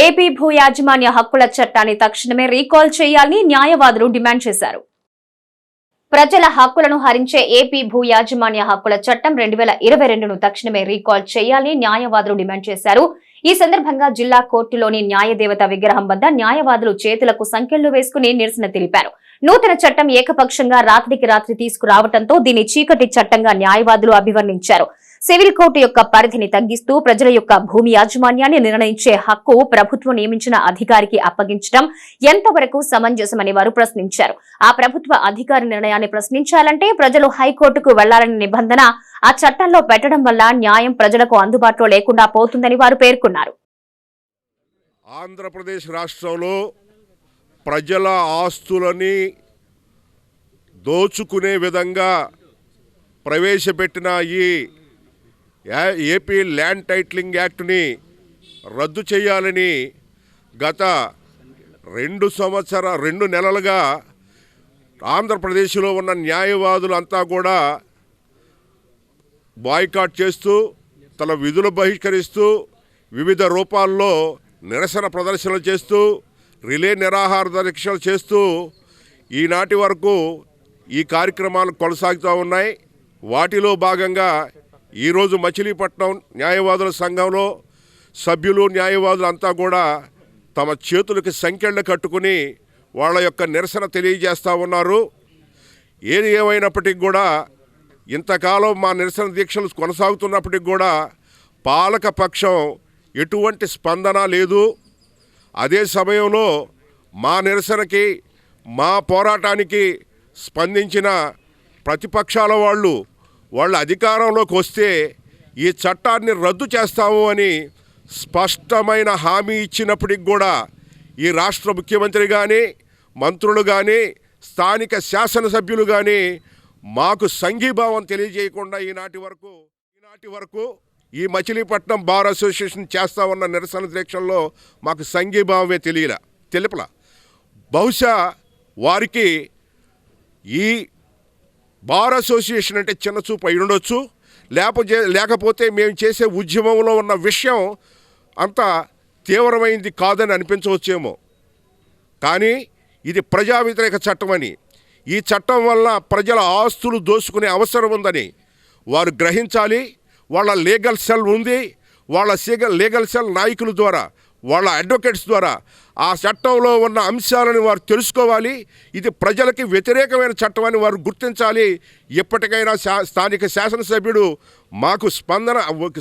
AP భూ యాజమాన్య హక్కుల చట్టాన్ని తక్షణమే రీకాల్ చేయాలని న్యాయవాదులు డిమాండ్ చేశారు. ప్రజల హక్కులను హరించే ఏపీ భూ యాజమాన్య హక్కుల చట్టం 2022ను తక్షణమే రీకాల్ చేయాలని న్యాయవాదులు డిమాండ్ చేశారు. ఈ సందర్భంగా జిల్లా కోర్టులోని న్యాయదేవత విగ్రహం వద్ద న్యాయవాదులు చేతులకు సంకెళ్లు వేసుకుని నిరసన తెలిపారు. నూతన చట్టం ఏకపక్షంగా రాత్రికి రాత్రి తీసుకురావడంతో దీన్ని చీకటి చట్టంగా న్యాయవాదులు అభివర్ణించారు. సివిల్ కోర్టు యొక్క పరిధిని తగ్గిస్తూ ప్రజల యొక్క భూమి యాజమాన్యాన్ని నిర్ణయించే హక్కు ప్రభుత్వం నియమించిన అధికారికి అప్పగించడం ఎంతవరకు సమంజసమని వారు ప్రశ్నించారు. ఆ ప్రభుత్వ అధికారి నిర్ణయాన్ని ప్రశ్నించాలంటే ప్రజలు హైకోర్టుకు వెళ్లాలనే నిబంధన ఆ చట్టంలో పెట్టడం వల్ల న్యాయం ప్రజలకు అందుబాటులో లేకుండా పోతుందని వారు పేర్కొన్నారు. ఆంధ్రప్రదేశ్ రాష్ట్రంలో ప్రజల ఆస్తులని దోచుకునే విధంగా ప్రవేశపెట్టిన ఈ ఏపీ ల్యాండ్ టైటిలింగ్ యాక్ట్ని రద్దు చేయాలని గత 2 నెలలుగా ఆంధ్రప్రదేశ్లో ఉన్న న్యాయవాదులంతా కూడా బాయ్కాట్ చేస్తూ తన విధులు బహిష్కరిస్తూ వివిధ రూపాల్లో నిరసన ప్రదర్శనలు చేస్తూ రిలే నిరాహార దీక్షలు చేస్తూ ఈనాటి వరకు ఈ కార్యక్రమాలు కొనసాగుతూ ఉన్నాయి. వాటిలో భాగంగా ఈరోజు మచిలీపట్నం న్యాయవాదుల సంఘంలో సభ్యులు న్యాయవాదులు అంతా కూడా తమ చేతులకి సంకెళ్ళు కట్టుకుని వాళ్ళ యొక్క నిరసన తెలియజేస్తూ ఉన్నారు. ఏది ఏమైనప్పటికీ కూడా ఇంతకాలం మా నిరసన దీక్షలు కొనసాగుతున్నప్పటికి కూడా పాలక పక్షం ఎటువంటి స్పందన లేదు. అదే సమయంలో మా నిరసనకి మా పోరాటానికి స్పందించిన ప్రతిపక్షాల వాళ్ళు అధికారంలోకి వస్తే ఈ చట్టాన్ని రద్దు చేస్తాము అని స్పష్టమైన హామీ ఇచ్చినప్పటికి కూడా ఈ రాష్ట్ర ముఖ్యమంత్రి కానీ మంత్రులు కానీ స్థానిక శాసనసభ్యులు కానీ మాకు సంఘీభావం తెలియజేయకుండా ఈనాటి వరకు ఈ మచిలీపట్నం బార్ అసోసియేషన్ చేస్తూ ఉన్న నిరసన దీక్షల్లో మాకు సంఘీభావమే తెలుపల. బహుశా వారికి ఈ బార్ అసోసియేషన్ అంటే చిన్న చూపు అయి ఉండొచ్చు, లేకపోతే మేము చేసే ఉద్యమంలో ఉన్న విషయం అంత తీవ్రమైంది కాదని అనిపించవచ్చేమో. కానీ ఇది ప్రజా వ్యతిరేక చట్టమని, ఈ చట్టం వల్ల ప్రజల ఆస్తులు దోచుకునే అవసరం ఉందని వారు గ్రహించాలి. వాళ్ళ లీగల్ సెల్ ఉంది, వాళ్ళ లీగల్ సెల్ నాయకుల ద్వారా, వాళ్ళ అడ్వకేట్స్ ద్వారా ఆ చట్టంలో ఉన్న అంశాలను వారు తెలుసుకోవాలి. ఇది ప్రజలకి వ్యతిరేకమైన చట్టం అని వారు గుర్తించాలి. ఎప్పటికైనా స్థానిక శాసనసభ్యుడు మాకు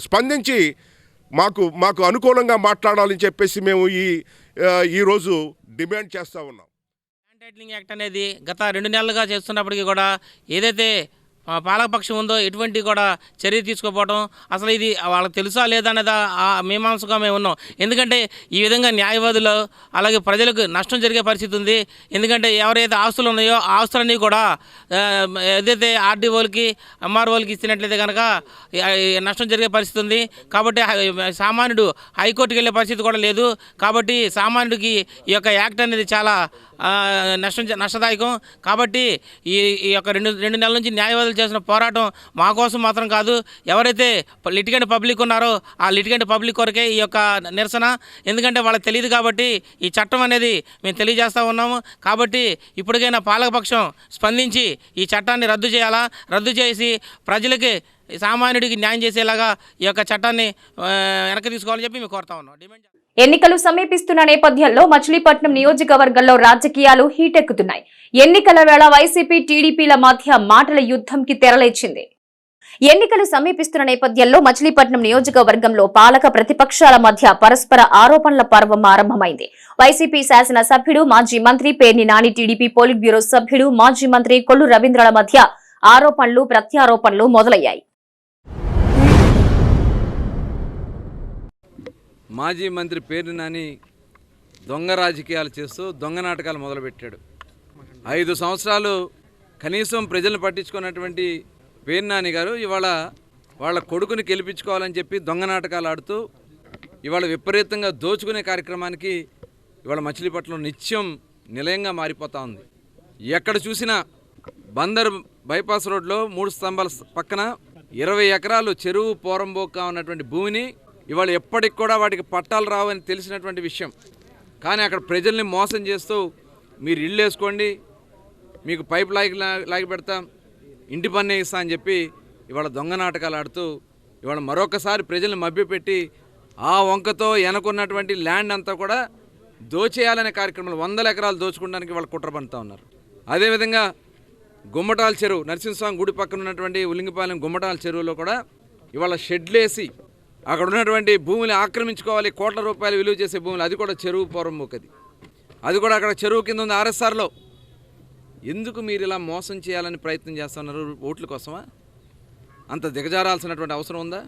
స్పందించి మాకు అనుకూలంగా మాట్లాడాలని చెప్పేసి మేము ఈరోజు డిమాండ్ చేస్తూ ఉన్నాం. ల్యాండ్ టైటిలింగ్ యాక్ట్ అనేది గత 2 నెలలుగా చేస్తున్నప్పటికీ కూడా ఏదైతే పాలకపక్షం ఉందో ఎటువంటి కూడా చర్య తీసుకోకపోవడం, అసలు ఇది వాళ్ళకి తెలుసా లేదా అనేది మీమాంసగా మేము ఉన్నాం. ఎందుకంటే ఈ విధంగా న్యాయవాదులు అలాగే ప్రజలకు నష్టం జరిగే పరిస్థితి ఉంది. ఎందుకంటే ఎవరైతే ఆస్తులు ఉన్నాయో ఆ ఆస్తులన్నీ కూడా ఏదైతే ఆర్డీఓలకి ఎంఆర్ఓలకి ఇచ్చినట్లయితే కనుక నష్టం జరిగే పరిస్థితి ఉంది. కాబట్టి సామాన్యుడు హైకోర్టుకి వెళ్ళే పరిస్థితి కూడా లేదు. కాబట్టి సామాన్యుడికి ఈ యొక్క యాక్ట్ అనేది చాలా నష్టదాయకం. కాబట్టి ఈ యొక్క 2 నెలల నుంచి న్యాయవాదులు చేసిన పోరాటం మా కోసం మాత్రం కాదు, ఎవరైతే లిటిగెంట్ పబ్లిక్ ఉన్నారో ఆ లిటిగెంట్ పబ్లిక్ కొరకే ఈ యొక్క నిరసన. ఎందుకంటే వాళ్ళకి తెలియదు కాబట్టి ఈ చట్టం అనేది మేము తెలియజేస్తూ ఉన్నాము. కాబట్టి ఇప్పటికైనా పాలకపక్షం స్పందించి ఈ చట్టాన్ని రద్దు చేయాలా, రద్దు చేసి ప్రజలకి సామాన్యుడికి న్యాయం చేసేలాగా ఈ యొక్క చట్టాన్ని వెనక్కి తీసుకోవాలని చెప్పి మేము కోరుతా ఉన్నాం. డిమాండ్ ఎన్నికలు సమీపిస్తున్న నేపథ్యంలో మచిలీపట్నం నియోజకవర్గంలో రాజకీయాలు హీటెక్కుతున్నాయి. ఎన్నికల వేళ వైసీపీ టీడీపీల మధ్య మాటల యుద్ధంకి తెరలేచింది. ఎన్నికలు సమీపిస్తున్న నేపథ్యంలో మచిలీపట్నం నియోజకవర్గంలో పాలక ప్రతిపక్షాల మధ్య పరస్పర ఆరోపణల పర్వం ఆరంభమైంది. వైసీపీ శాసన సభ్యుడు మాజీ మంత్రి Perni Nani, TDP polit bureau సభ్యుడు మాజీ మంత్రి కొల్లు రవీంద్రల మధ్య ఆరోపణలు ప్రత్యారోపణలు మొదలయ్యాయి. మాజీ మంత్రి పేర్ని నాని దొంగ రాజకీయాలు చేస్తూ దొంగ నాటకాలు మొదలుపెట్టాడు. 5 సంవత్సరాలు కనీసం ప్రజలను పట్టించుకున్నటువంటి పేర్ని నాని గారు ఇవాళ వాళ్ళ కొడుకుని గెలిపించుకోవాలని చెప్పి దొంగ నాటకాలు ఆడుతూ ఇవాళ విపరీతంగా దోచుకునే కార్యక్రమానికి ఇవాళ మచిలీపట్నం నిత్యం నిలయంగా మారిపోతూ ఉంది. ఎక్కడ చూసినా బందర్ బైపాస్ రోడ్లో 3 స్తంభాల పక్కన 20 ఎకరాలు చెరువు పోరంబోక ఉన్నటువంటి భూమిని ఇవాళ ఎప్పటికి కూడా వాటికి పట్టాలు రావని తెలిసినటువంటి విషయం. కానీ అక్కడ ప్రజల్ని మోసం చేస్తూ మీరు ఇల్లు వేసుకోండి, మీకు పైప్ లాగి పెడతాం, ఇంటి పన్నే ఇస్తా అని చెప్పి ఇవాళ దొంగ నాటకాలు ఆడుతూ ఇవాళ మరొకసారి ప్రజల్ని మభ్యపెట్టి ఆ వంకతో వెనకున్నటువంటి ల్యాండ్ అంతా కూడా దోచేయాలనే కార్యక్రమాలు 100 ఎకరాలు దోచుకోవడానికి వాళ్ళు కుట్ర పడుతూ ఉన్నారు. అదేవిధంగా గుమ్మటాల చెరువు, నరసింహస్వామి గుడి పక్కన ఉన్నటువంటి ఉలింగపాలెం గుమ్మటాల చెరువులో కూడా ఇవాళ షెడ్లేసి అక్కడ ఉన్నటువంటి భూమిని ఆక్రమించుకోవాలి, కోట్ల రూపాయలు విలువ చేసే భూములు, అది కూడా చెరువు పొరముకది, అది కూడా అక్కడ చెరువు కింద ఉంది ఆర్ఎస్ఆర్లో. ఎందుకు మీరు ఇలా మోసం చేయాలని ప్రయత్నం చేస్తున్నారు? ఓట్ల కోసమా? అంత దిగజారాల్సినటువంటి అవసరం ఉందా?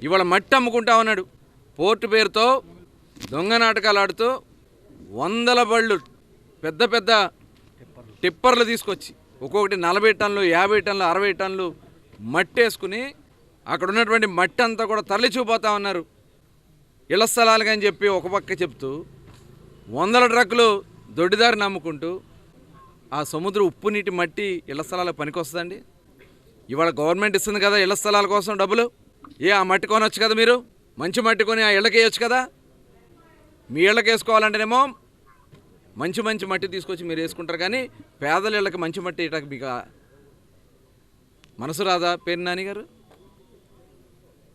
ఇవాళ మట్టి అమ్ముకుంటా ఉన్నాడు, పోర్టు పేరుతో దొంగ నాటకాలు ఆడుతూ 100 బళ్ళు పెద్ద పెద్ద టిప్పర్లు తీసుకొచ్చి ఒక్కొక్కటి 40 టన్నులు, 50 టన్నులు, 60 టన్నులు మట్టి వేసుకుని అక్కడ ఉన్నటువంటి మట్టి అంతా కూడా తరలిచిపోతా ఉన్నారు ఇళ్ల స్థలాలుగా అని చెప్పి ఒక పక్క చెప్తూ 100 ట్రక్కులు దొడ్డిదారి నమ్ముకుంటూ ఆ సముద్ర ఉప్పు నీటి మట్టి ఇళ్ల స్థలాలకు పనికొస్తుందండి? ఇవాళ గవర్నమెంట్ ఇస్తుంది కదా ఇళ్ల స్థలాల కోసం డబ్బులు, ఆ మట్టి కొనొచ్చు కదా, మీరు మంచి మట్టి కొని ఆ ఇళ్ళకి వేయచ్చు కదా. మీ ఇళ్ళకి వేసుకోవాలంటేనేమో మంచి మంచి మట్టి తీసుకొచ్చి మీరు వేసుకుంటారు, కానీ పేదల ఇళ్ళకి మంచి మట్టి ఇటకు మీకు మనసు రాదా పేర్ని నాని గారు?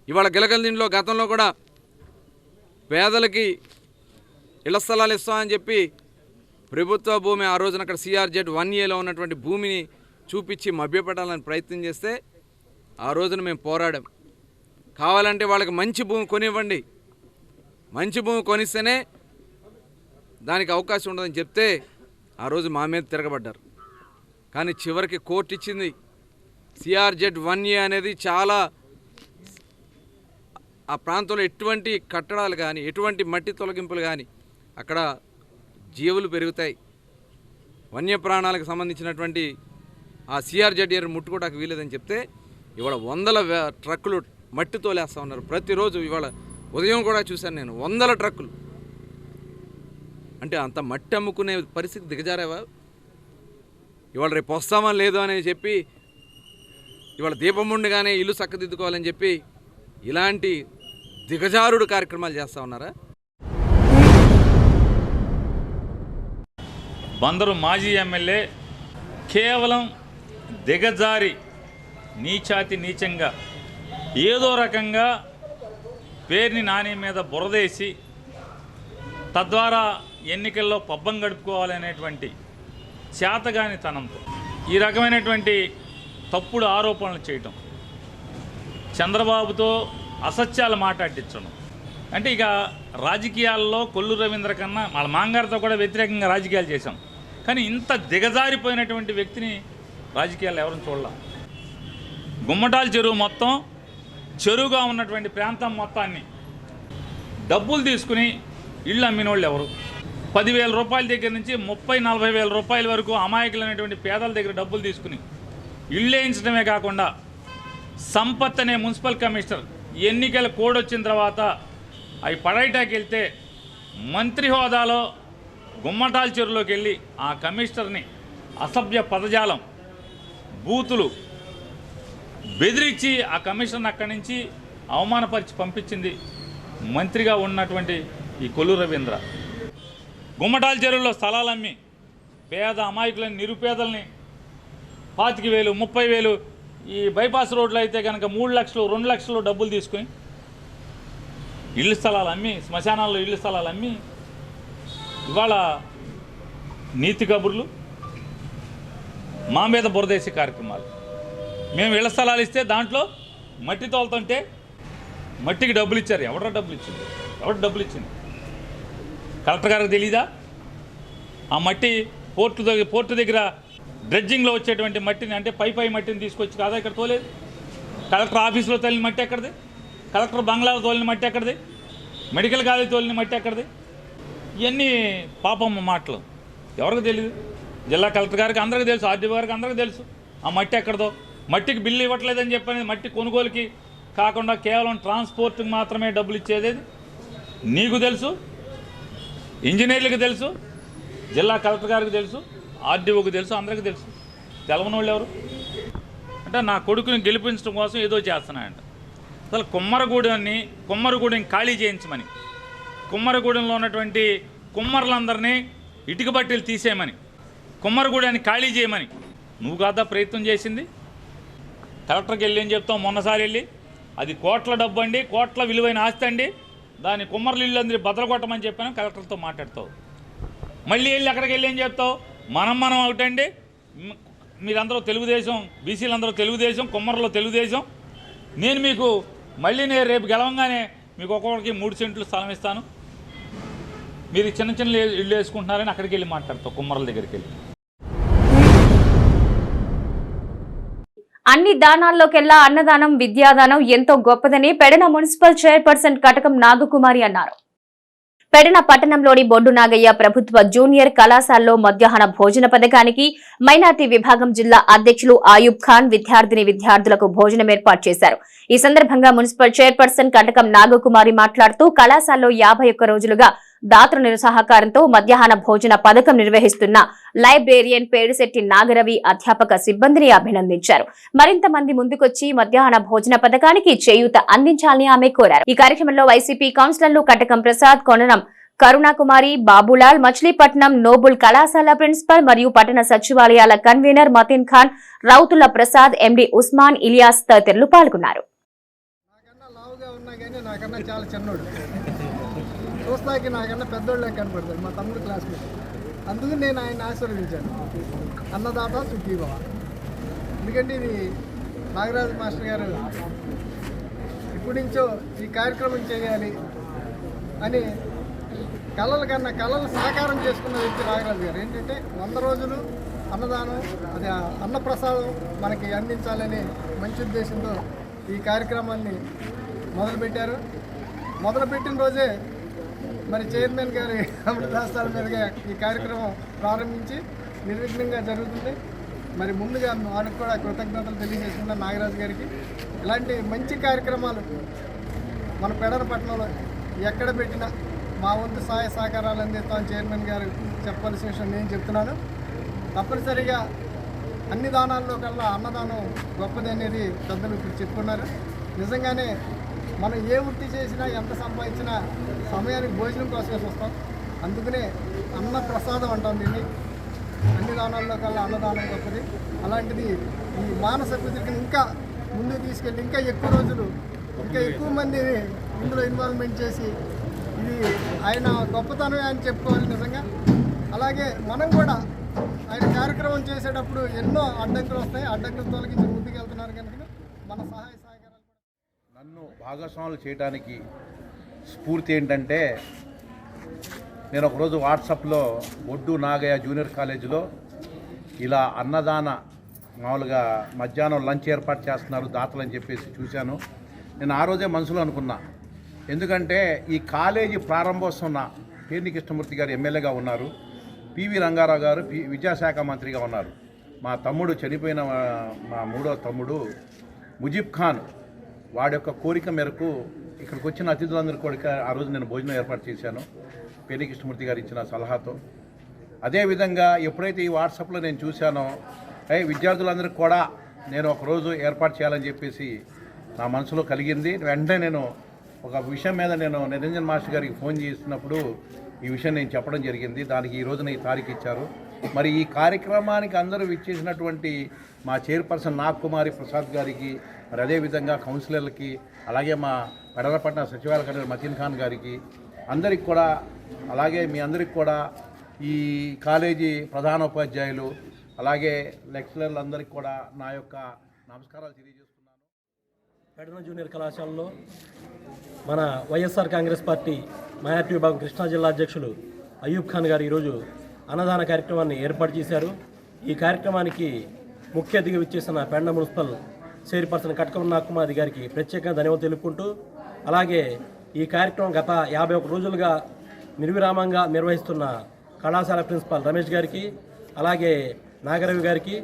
ఇవాళ గిలగల్దింట్లో గతంలో కూడా పేదలకి ఇళ్ల స్థలాలు ఇస్తామని చెప్పి ప్రభుత్వ భూమి ఆ రోజున అక్కడ CRZ 1Aలో ఉన్నటువంటి భూమిని చూపించి మభ్యపెట్టాలని ప్రయత్నం చేస్తే ఆ రోజున మేము పోరాడాం. కావాలంటే వాళ్ళకి మంచి భూమి కొనివ్వండి, మంచి భూమి కొనిస్తేనే దానికి అవకాశం ఉండదని చెప్తే ఆ రోజు మా మీద తిరగబడ్డారు. కానీ చివరికి కోర్టు ఇచ్చింది, CRZ 1A అనేది చాలా ఆ ప్రాంతంలో ఎటువంటి కట్టడాలు కానీ ఎటువంటి మట్టి తొలగింపులు కానీ అక్కడ జీవులు పెరుగుతాయి, వన్యప్రాణాలకు సంబంధించినటువంటి ఆ CRZ ఏరియా ముట్టుకోవడానికి వీలేదని చెప్తే ఇవాళ 100 ట్రక్కులు మట్టి తోలేస్తూ ఉన్నారు ప్రతిరోజు. ఇవాళ ఉదయం కూడా చూశాను నేను 100 ట్రక్కులు. అంటే అంత మట్టి అమ్ముకునే పరిస్థితి దిగజారావా? ఇవాళ రేపు వస్తామా లేదో అని చెప్పి ఇవాళ దీపం ఉండగానే ఇల్లు చక్కదిద్దుకోవాలని చెప్పి ఇలాంటి దిగజారుడు కార్యక్రమాలు చేస్తూ ఉన్నారా? బందరు మాజీ ఎమ్మెల్యే కేవలం దిగజారి నీచాతి నీచంగా ఏదో రకంగా పేర్ని నాని మీద బురదేసి తద్వారా ఎన్నికల్లో పబ్బం గడుపుకోవాలనేటువంటి చేతగానితనంతో ఈ రకమైనటువంటి తప్పుడు ఆరోపణలు చేయటం, చంద్రబాబుతో అసత్యాలు మాట్లాడించడం, అంటే ఇక రాజకీయాల్లో కొల్లు రవీంద్ర కన్నా వాళ్ళ మాంగారితో కూడా వ్యతిరేకంగా రాజకీయాలు చేశాం, కానీ ఇంత దిగజారిపోయినటువంటి వ్యక్తిని రాజకీయాల్లో ఎవరిని చూడలేం. గుమ్మటాల చెరువు మొత్తం, చెరువుగా ఉన్నటువంటి ప్రాంతం మొత్తాన్ని డబ్బులు తీసుకుని ఇళ్ళు అమ్మినోళ్ళు ఎవరు? 10,000 రూపాయల దగ్గర నుంచి 30-40 వేల రూపాయల వరకు అమాయకులైనటువంటి పేదల దగ్గర డబ్బులు తీసుకుని ఇళ్ళు వేయించడమే కాకుండా సంపత్ అనే మున్సిపల్ కమిషనర్ ఎన్నికల కోడ్ వచ్చిన తర్వాత అవి పడైటాకి వెళ్తే మంత్రి హోదాలో గుమ్మటాల చెరువులోకి వెళ్ళి ఆ కమిషనర్ని అసభ్య పదజాలం, బూతులు బెదిరించి ఆ కమిషనర్ని అక్కడి నుంచి అవమానపరిచి పంపించింది మంత్రిగా ఉన్నటువంటి ఈ కొల్లు రవీంద్ర. గుమ్మటాల చెరువులో స్థలాలు అమ్మి పేద అమాయకులని, నిరుపేదల్ని 25,000, 30,000, ఈ బైపాస్ రోడ్లు అయితే కనుక 3 లక్షలు, 2 లక్షలు డబ్బులు తీసుకుని ఇళ్ళు స్థలాలు అమ్మి, శ్మశానాల్లో ఇళ్ళు స్థలాలు అమ్మి ఇవాళ నీతి కబుర్లు, మా మీద బురదేశీ కార్యక్రమాలు. మేము ఇళ్ల స్థలాలు ఇస్తే దాంట్లో మట్టి తోలుతుంటే మట్టికి డబ్బులు ఇచ్చారు. ఎవడో డబ్బులు ఇచ్చింది? ఎవరు డబ్బులు ఇచ్చింది? కలెక్టర్ గారికి తెలీదా? ఆ మట్టి పోర్టు దగ్గర డ్రెడ్జింగ్లో వచ్చేటువంటి మట్టిని, అంటే పై మట్టిని తీసుకొచ్చి కాదా ఇక్కడ తోలేదు? కలెక్టర్ ఆఫీస్లో తోలిన మట్టి ఎక్కడిది? కలెక్టర్ బంగ్లాలో తోలిన మట్టి ఎక్కడిది? మెడికల్ కాలేజ్ తోలిన మట్టి ఎక్కడిది? ఇవన్నీ పాపమ్మ మాటలు. ఎవరికి తెలియదు? జిల్లా కలెక్టర్ గారికి అందరికీ తెలుసు, ఆర్డీఓ గారికి అందరికీ తెలుసు ఆ మట్టి ఎక్కడదో. మట్టికి బిల్లు ఇవ్వట్లేదని చెప్పని మట్టి కొనుగోలుకి కాకుండా కేవలం ట్రాన్స్పోర్ట్కి మాత్రమే డబ్బులు ఇచ్చేది నీకు తెలుసు, ఇంజనీర్లకు తెలుసు, జిల్లా కలెక్టర్ గారికి తెలుసు, ఆర్డీఓకి తెలుసు, అందరికీ తెలుసు. తెలవని వాళ్ళు ఎవరు? అంటే నా కొడుకుని గెలిపించడం కోసం ఏదో చేస్తున్నాయంట. అసలు కుమ్మరగూడెం ఖాళీ చేయించమని, కుమ్మరగూడెంలో ఉన్నటువంటి కుమ్మరులందరినీ ఇటుక బట్టీలు తీసేయమని, కుమ్మరగూడెన్ని ఖాళీ చేయమని నువ్వు కాదా ప్రయత్నం చేసింది? కలెక్టర్కి వెళ్ళి ఏం చెప్తావు? మొన్నసారి వెళ్ళి అది కోట్ల డబ్బు అండి, కోట్ల విలువైన ఆస్తి అండి, దాని కుమ్మరులు ఇల్లు అందరి బద్దలు కొట్టమని చెప్పాను. కలెక్టర్తో మాట్లాడతావు. మళ్ళీ వెళ్ళి అక్కడికి వెళ్ళి ఏం చెప్తావు? మనం ఒకటండి, మీరందరూ తెలుగుదేశం, బీసీలందరూ తెలుగుదేశం, కుమ్మరులో తెలుగుదేశం. నేను రేపు గెలవంగానే మీకు ఒక్కొక్కరికి 3 సెంట్లు స్థలం ఇస్తాను, మీరు చిన్న చిన్న ఇల్లు వేసుకుంటున్నారని అక్కడికి వెళ్ళి మాట్లాడతావు, కుమ్మరుల దగ్గరికి వెళ్ళి. అన్ని దానాల్లోకెల్లా అన్నదానం, విద్యాదానం ఎంతో గొప్పదని పెడన మున్సిపల్ చైర్పర్సన్ కటకం నాగకుమారి అన్నారు. పెడన పట్టణంలోని బొడ్డు నాగయ్య ప్రభుత్వ జూనియర్ కళాశాలలో మధ్యాహ్న భోజన పథకానికి మైనార్టీ విభాగం జిల్లా అధ్యక్షులు ఆయూబ్ ఖాన్ విద్యార్థులకు భోజనం ఏర్పాటు చేశారు. ఈ సందర్భంగా మున్సిపల్ చైర్పర్సన్ కటకం నాగకుమారి మాట్లాడుతూ కళాశాలలో 51 రోజులుగా దాతృ నిరుసహకారంతో మధ్యాహ్న భోజన పథకం నిర్వహిస్తున్న లైబ్రేరియన్ పేడిశెట్టి నాగరవి అధ్యాపక సిబ్బందిని అభినందించారు. మరింత మంది ముందుకొచ్చి మధ్యాహ్న భోజన పథకానికి చేయూత అందించాలని ఆమె కోరారు. ఈ కార్యక్రమంలో వైసీపీ కౌన్సిలర్లు కటకం ప్రసాద్, కొననం కరుణాకుమారి, బాబులాల్, మచిలీపట్నం నోబుల్ కళాశాల ప్రిన్సిపల్ మరియు పట్టణ సచివాలయాల కన్వీనర్ మతీన్ ఖాన్, రౌతుల ప్రసాద్, ఎండి ఉస్మాన్, ఇలియాస్ తదితరులు పాల్గొన్నారు. చూస్తాకి నాకన్నా పెద్దోళ్ళకి కనపడతాడు, మా తమ్ముడు క్లాస్మేట్. అందుకు నేను ఆయన ఆశీర్వదించాను, అన్నదాత సుఖీభవ. ఎందుకంటే ఇది నాగరాజు మాస్టర్ గారు ఇప్పటి నుంచో ఈ కార్యక్రమం చేయాలి అని కళలు సాకారం చేసుకున్న వ్యక్తి నాగరాజు గారు. ఏంటంటే 100 రోజులు అన్నదానం, అది అన్నప్రసాదం మనకి అందించాలని మంచి ఉద్దేశంతో ఈ కార్యక్రమాన్ని మొదలుపెట్టారు. మొదలుపెట్టిన రోజే మరి చైర్మన్ గారి అమృతాస్తాల మీదుగా ఈ కార్యక్రమం ప్రారంభించి నిర్విఘ్నంగా జరుగుతుంది. మరి ముందుగా వారికి కూడా కృతజ్ఞతలు తెలియజేస్తున్న నాగరాజు గారికి. ఇలాంటి మంచి కార్యక్రమాలు మన పెడన పట్టణంలో ఎక్కడ పెట్టినా మా వంతు సహాయ సహకారాలు అందిస్తామని చైర్మన్ గారు చెప్పాల్సిన విషయం నేను చెప్తున్నాను. తప్పనిసరిగా అన్ని దానాల్లో కల్లా అన్నదానం గొప్పది అనేది పెద్దలు ఇప్పుడు చెప్పుకున్నారు. నిజంగానే మనం ఏ వృత్తి చేసినా, ఎంత సంపాదించినా సమయానికి భోజనం కోసమే వస్తాం. అందుకనే అన్న ప్రసాదం అంటాం దీన్ని. అన్ని దానాల్లో కల్లా అన్నదానం గొప్పది. అలాంటిది ఈ మానస కృతికి ఇంకా ముందుకు తీసుకెళ్ళి ఇంకా ఎక్కువ రోజులు, ఇంకా ఎక్కువ మందిని ఇందులో ఇన్వాల్వ్మెంట్ చేసి ఇది ఆయన గొప్పతనమే అని చెప్పుకోవాలి నిజంగా. అలాగే మనం కూడా ఆయన కార్యక్రమం చేసేటప్పుడు ఎన్నో అడ్డంకులు వస్తాయి, అడ్డంకులు తొలగించి ముందుకు వెళ్తున్నారు కనుక మన సహాయ సహకారాలు. నన్ను భాగస్వాములు చేయడానికి స్ఫూర్తి ఏంటంటే, నేను ఒకరోజు వాట్సాప్లో బొడ్డు నాగయ్య జూనియర్ కాలేజీలో ఇలా అన్నదాన మామూలుగా మధ్యాహ్నం లంచ్ ఏర్పాటు చేస్తున్నారు దాతలు అని చెప్పేసి చూశాను. నేను ఆ రోజే మనసులో అనుకున్నా, ఎందుకంటే ఈ కాలేజీ ప్రారంభోత్సవం పేర్ని కృష్ణమూర్తి గారు ఎమ్మెల్యేగా ఉన్నారు, పివి రంగారావు గారు విద్యాశాఖ మంత్రిగా ఉన్నారు. మా తమ్ముడు చనిపోయిన మా 3వ తమ్ముడు ముజీబ్ ఖాన్ వాడి యొక్క కోరిక మేరకు ఇక్కడికి వచ్చిన అతిథులందరి కోరిక ఆ రోజు నేను భోజనం ఏర్పాటు చేశాను పేర్ని కృష్ణమూర్తి గారు ఇచ్చిన సలహాతో. అదేవిధంగా ఎప్పుడైతే ఈ వాట్సాప్లో నేను చూశానో విద్యార్థులందరికీ కూడా నేను ఒకరోజు ఏర్పాటు చేయాలని చెప్పేసి నా మనసులో కలిగింది. వెంటనే నేను ఒక విషయం మీద నేను నిరంజన్ మాస్టర్ గారికి ఫోన్ చేసినప్పుడు ఈ విషయం నేను చెప్పడం జరిగింది. దానికి ఈ రోజున ఈ తారీఖు ఇచ్చారు. మరి ఈ కార్యక్రమానికి అందరూ విచ్చేసినటువంటి మా చైర్పర్సన్ నాగకుమారి ప్రసాద్ గారికి, మరి అదేవిధంగా కౌన్సిలర్లకి, అలాగే మా పెడలపట్న సచివాలయ కన్వీనర్ మతీన్ ఖాన్ గారికి, అందరికి కూడా, అలాగే మీ అందరికి కూడా, ఈ కాలేజీ ప్రధానోపాధ్యాయులు అలాగే లెక్చరర్లందరికీ కూడా నా యొక్క నమస్కారాలు తెలియజేస్తున్నాను. పెడన జూనియర్ కళాశాలలో మన వైఎస్ఆర్ కాంగ్రెస్ పార్టీ మైనార్టీ విభాగం కృష్ణా జిల్లా అధ్యక్షులు అయూబ్ ఖాన్ గారు ఈరోజు అన్నదాన కార్యక్రమాన్ని ఏర్పాటు చేశారు. ఈ కార్యక్రమానికి ముఖ్య అతిథిగా విచ్చేసిన పెడన మున్సిపల్ చైర్పర్సన్ కటకం నాగకుమారి గారికి ప్రత్యేకంగా ధన్యవాదాలు తెలుపుకుంటూ, అలాగే ఈ కార్యక్రమం గత 51 రోజులుగా నిర్విరామంగా నిర్వహిస్తున్న కళాశాల ప్రిన్సిపాల్ రమేష్ గారికి, అలాగే నాగరవి గారికి,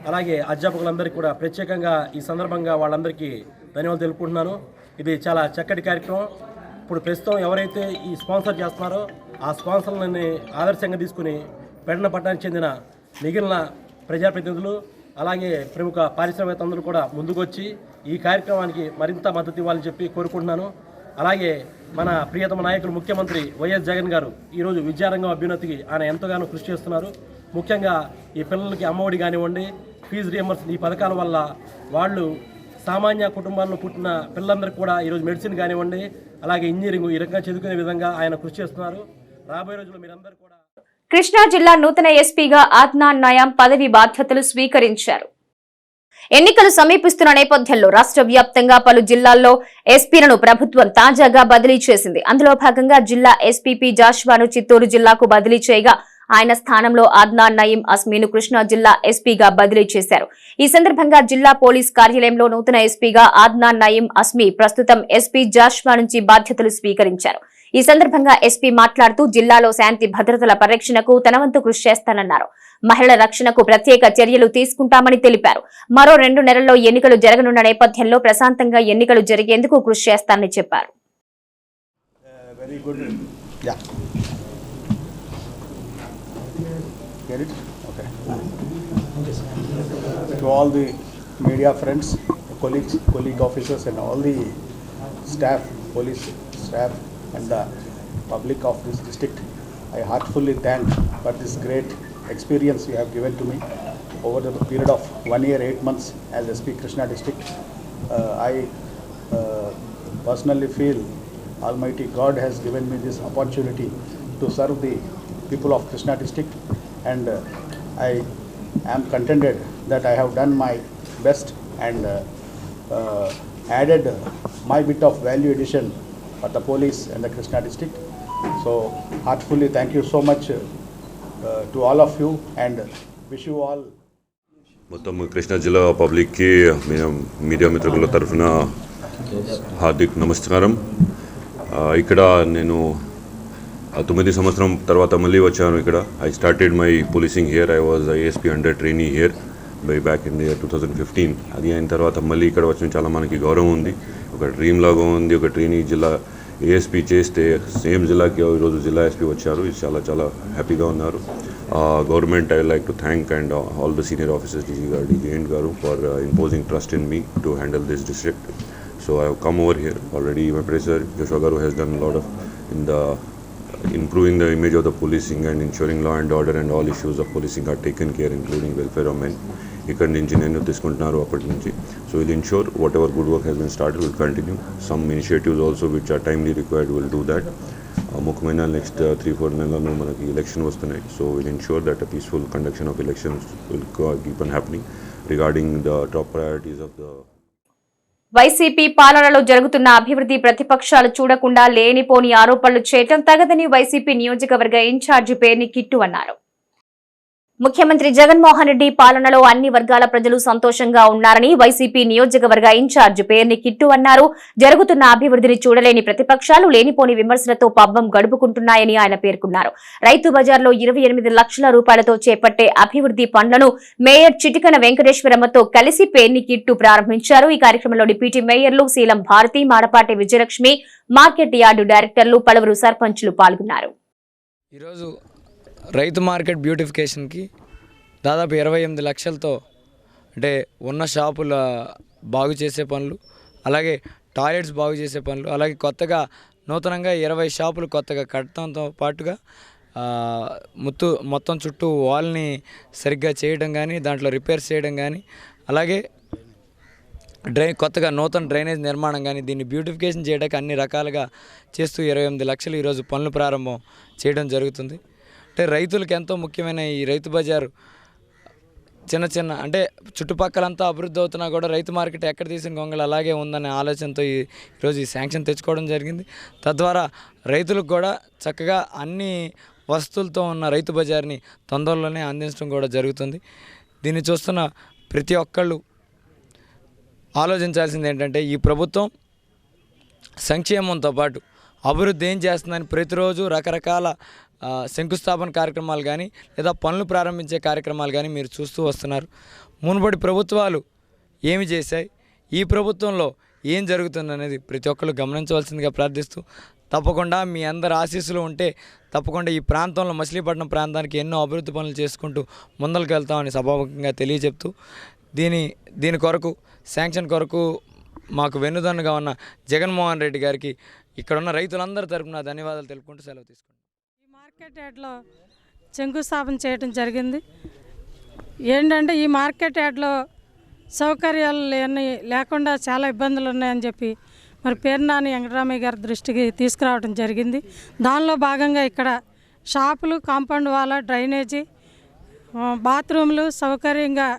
అలాగే అధ్యాపకులందరికీ కూడా ప్రత్యేకంగా ఈ సందర్భంగా వాళ్ళందరికీ ధన్యవాదాలు తెలుపుకుంటున్నాను. ఇది చాలా చక్కటి కార్యక్రమం. ఇప్పుడు ప్రస్తుతం ఎవరైతే ఈ స్పాన్సర్ చేస్తున్నారో ఆ స్పాన్సర్లని ఆదర్శంగా తీసుకుని పెడన పట్టణానికి చెందిన మిగిలిన ప్రజాప్రతినిధులు, అలాగే ప్రముఖ పారిశ్రామికవేత్తలందరూ కూడా ముందుకొచ్చి ఈ కార్యక్రమానికి మరింత మద్దతు ఇవ్వాలని చెప్పి కోరుకుంటున్నాను. అలాగే మన ప్రియతమ నాయకులు ముఖ్యమంత్రి వైఎస్ జగన్ గారు ఈరోజు విద్యారంగం అభ్యున్నతికి ఆయన ఎంతగానో కృషి చేస్తున్నారు. ముఖ్యంగా ఈ పిల్లలకి అమ్మఒడి కానివ్వండి, ఫీజు రియంబర్స్మెంట్, ఈ పథకాల వల్ల వాళ్ళు సామాన్య కుటుంబాల్లో పుట్టిన పిల్లలందరికీ కూడా ఈరోజు మెడిసిన్ కానివ్వండి, అలాగే ఇంజనీరింగ్ ఈ రకంగా చదువుకునే విధంగా ఆయన కృషి చేస్తున్నారు. రాబోయే రోజుల్లో మీరందరూ కూడా. కృష్ణా జిల్లా నూతన ఎస్పీగా అద్నాన్ నయాం పదవి బాధ్యతలు స్వీకరించారు. ఎన్నికలు సమీపిస్తున్న నేపథ్యంలో రాష్ట్ర వ్యాప్తంగా పలు జిల్లాల్లో ఎస్పీలను ప్రభుత్వం తాజాగా బదిలీ చేసింది. అందులో భాగంగా జిల్లా ఎస్పీపీ జాషువాను చిత్తూరు జిల్లాకు బదిలీ చేయగా ఆయన స్థానంలో అద్నాన్ నయీం అస్మీను కృష్ణా జిల్లా ఎస్పీగా బదిలీ చేశారు. ఈ సందర్భంగా జిల్లా పోలీస్ కార్యాలయంలో నూతన ఎస్పీగా అద్నాన్ నయీం అస్మీ ప్రస్తుతం ఎస్పీ జాషువా నుంచి బాధ్యతలు స్వీకరించారు. ఈ సందర్భంగా ఎస్పీ మాట్లాడుతూ జిల్లాలో శాంతి భద్రతల పరిరక్షణకు తన వంతు కృషి చేస్తానన్నారు. మహిళల రక్షణకు ప్రత్యేక చర్యలు తీసుకుంటామని తెలిపారు. మరో 2 నెలల్లో ఎన్నికలు జరగనున్న నేపథ్యంలో ప్రశాంతంగా ఎన్నికలు జరిగేందుకు కృషి చేస్తానని చెప్పారు. To all the media friends, colleague officers and all the staff, police staff and the public of this district, I heartfully thank for this great experience you have given to me over the period of 1 year 8 months as SP Krishna district. I personally feel Almighty God has given me this opportunity to serve the people of Krishna district, and I am contented that I have done my best and added my bit of value addition for the police and the Krishna district. So heartfully thank you so much to all of you and wish you all. మొత్తం కృష్ణా జిల్లా పబ్లిక్కి media మిత్రుల తరఫున హార్దిక్ నమస్కారం. ఇక్కడ నేను 9 సంవత్సరం తర్వాత మళ్ళీ వచ్చాను ఇక్కడ. I started my policing here. I was ASP under trainee here back in the year 2015. అది అయిన తర్వాత మళ్ళీ ఇక్కడ వచ్చిన చాలా మనకి గౌరవం ఉంది. ఒక డ్రీమ్ లాగా ఉంది. ఒక ట్రైనీ జిల్లా ASP చేస్తే సేమ్ జిల్లాకి ఈరోజు జిల్లా SP వచ్చారు. ఇది చాలా చాలా హ్యాపీగా ఉన్నారు. Government I like to thank and all the senior officers DG గారు for imposing trust in me to handle this district. So I have come over here already. My predecessor Joshua Garu has done a lot of in the improving the image of the policing and ensuring law and order and all issues of policing are taken care, including welfare of men. Ikkada nunchi nenu తీసుకుంటున్నారు అప్పటి నుంచి. So we'll ensure whatever good work has been started will continue. Some initiatives also which are timely required will do that. ముఖ్యమైన next 3-4 నెలల్లో మనకి election వస్తున్నాయి. So we'll ensure that a peaceful conduction of elections will keep on happening regarding the top priorities of the YCP పాలనలో జరుగుతున్న అభివృద్ధి ప్రతిపక్షాలు చూడకుండా లేనిపోని ఆరోపణలు చేయటం తగదని వైసీపీ నియోజకవర్గ ఇన్ఛార్జి పేర్ని కిట్టు అన్నారు. ముఖ్యమంత్రి జగన్మోహన్ రెడ్డి పాలనలో అన్ని వర్గాల ప్రజలు సంతోషంగా ఉన్నారని వైసీపీ నియోజకవర్గ ఇన్ఛార్జి పేర్ని కిట్టు అన్నారు. జరుగుతున్న అభివృద్ధిని చూడలేని ప్రతిపక్షాలు లేనిపోని విమర్శలతో పబ్బం గడుపుకుంటున్నాయని ఆయన పేర్కొన్నారు. రైతు బజార్లో 28 లక్షల రూపాయలతో చేపట్టే అభివృద్ధి పనులను మేయర్ చిటికన వెంకటేశ్వరమ్మతో కలిసి పేర్ని కిట్టు ప్రారంభించారు. ఈ కార్యక్రమంలో డిప్యూటీ మేయర్లు శీలం భారతి, మాడపాటి విజయలక్ష్మి, మార్కెట్ యార్డు డైరెక్టర్లు, పలువురు సర్పంచులు పాల్గొన్నారు. ఈరోజు రైతు మార్కెట్ బ్యూటిఫికేషన్కి దాదాపు 28 లక్షలతో అంటే ఉన్న షాపుల బాగు చేసే పనులు, అలాగే టాయిలెట్స్ బాగు చేసే పనులు, అలాగే కొత్తగా నూతనంగా 20 షాపులు కొత్తగా కట్టడంతో పాటుగా మొత్తం చుట్టూ వాల్ని సరిగ్గా చేయడం కానీ, దాంట్లో రిపేర్స్ చేయడం కానీ, అలాగే కొత్తగా నూతన డ్రైనేజ్ నిర్మాణం కానీ, దీన్ని బ్యూటిఫికేషన్ చేయడానికి అన్ని రకాలుగా చేస్తూ 28 లక్షలు ఈరోజు పనులు ప్రారంభం చేయడం జరుగుతుంది. అంటే రైతులకు ఎంతో ముఖ్యమైన ఈ రైతు బజారు చిన్న అంటే చుట్టుపక్కలంతా అభివృద్ధి అవుతున్నా కూడా రైతు మార్కెట్ ఎక్కడ తీసిన గొంగళి అలాగే ఉందనే ఆలోచనతో ఈరోజు ఈ శాంక్షన్ తెచ్చుకోవడం జరిగింది. తద్వారా రైతులకు కూడా చక్కగా అన్ని వస్తువులతో ఉన్న రైతు బజార్ని తొందరలోనే అందించడం కూడా జరుగుతుంది. దీన్ని చూస్తున్న ప్రతి ఒక్కళ్ళు ఆలోచించాల్సింది ఏంటంటే, ఈ ప్రభుత్వం సంక్షేమంతో పాటు అభివృద్ధి ఏం చేస్తుందని ప్రతిరోజు రకరకాల శంకుస్థాపన కార్యక్రమాలు కానీ లేదా పనులు ప్రారంభించే కార్యక్రమాలు కానీ మీరు చూస్తూ వస్తున్నారు. మునుపటి ప్రభుత్వాలు ఏమి చేశాయి, ఈ ప్రభుత్వంలో ఏం జరుగుతుందనేది ప్రతి ఒక్కరు గమనించవలసిందిగా ప్రార్థిస్తూ, తప్పకుండా మీ అందరి ఆశీస్సులు ఉంటే తప్పకుండా ఈ ప్రాంతంలో మచిలీపట్నం ప్రాంతానికి ఎన్నో అభివృద్ధి పనులు చేసుకుంటూ ముందరికి వెళ్తామని సభాముఖంగా తెలియజెప్తూ దీని కొరకు శాంక్షన్ కొరకు మాకు వెన్నుదన్నుగా ఉన్న జగన్మోహన్ రెడ్డి గారికి ఇక్కడున్న రైతులందరి తరపున ధన్యవాదాలు తెలుపుకుంటూ సెలవు తీసుకుంటాం. ఈ మార్కెట్ యార్డ్లో శంకుస్థాపన చేయడం జరిగింది. ఏంటంటే ఈ మార్కెట్ యార్డ్లో సౌకర్యాలు లేకుండా చాలా ఇబ్బందులు ఉన్నాయని చెప్పి మరి పేర్నాని వెంకటరామయ్య గారి దృష్టికి తీసుకురావడం జరిగింది. దానిలో భాగంగా ఇక్కడ షాపులు, కాంపౌండ్ వాల్, డ్రైనేజీ, బాత్రూమ్లు సౌకర్యంగా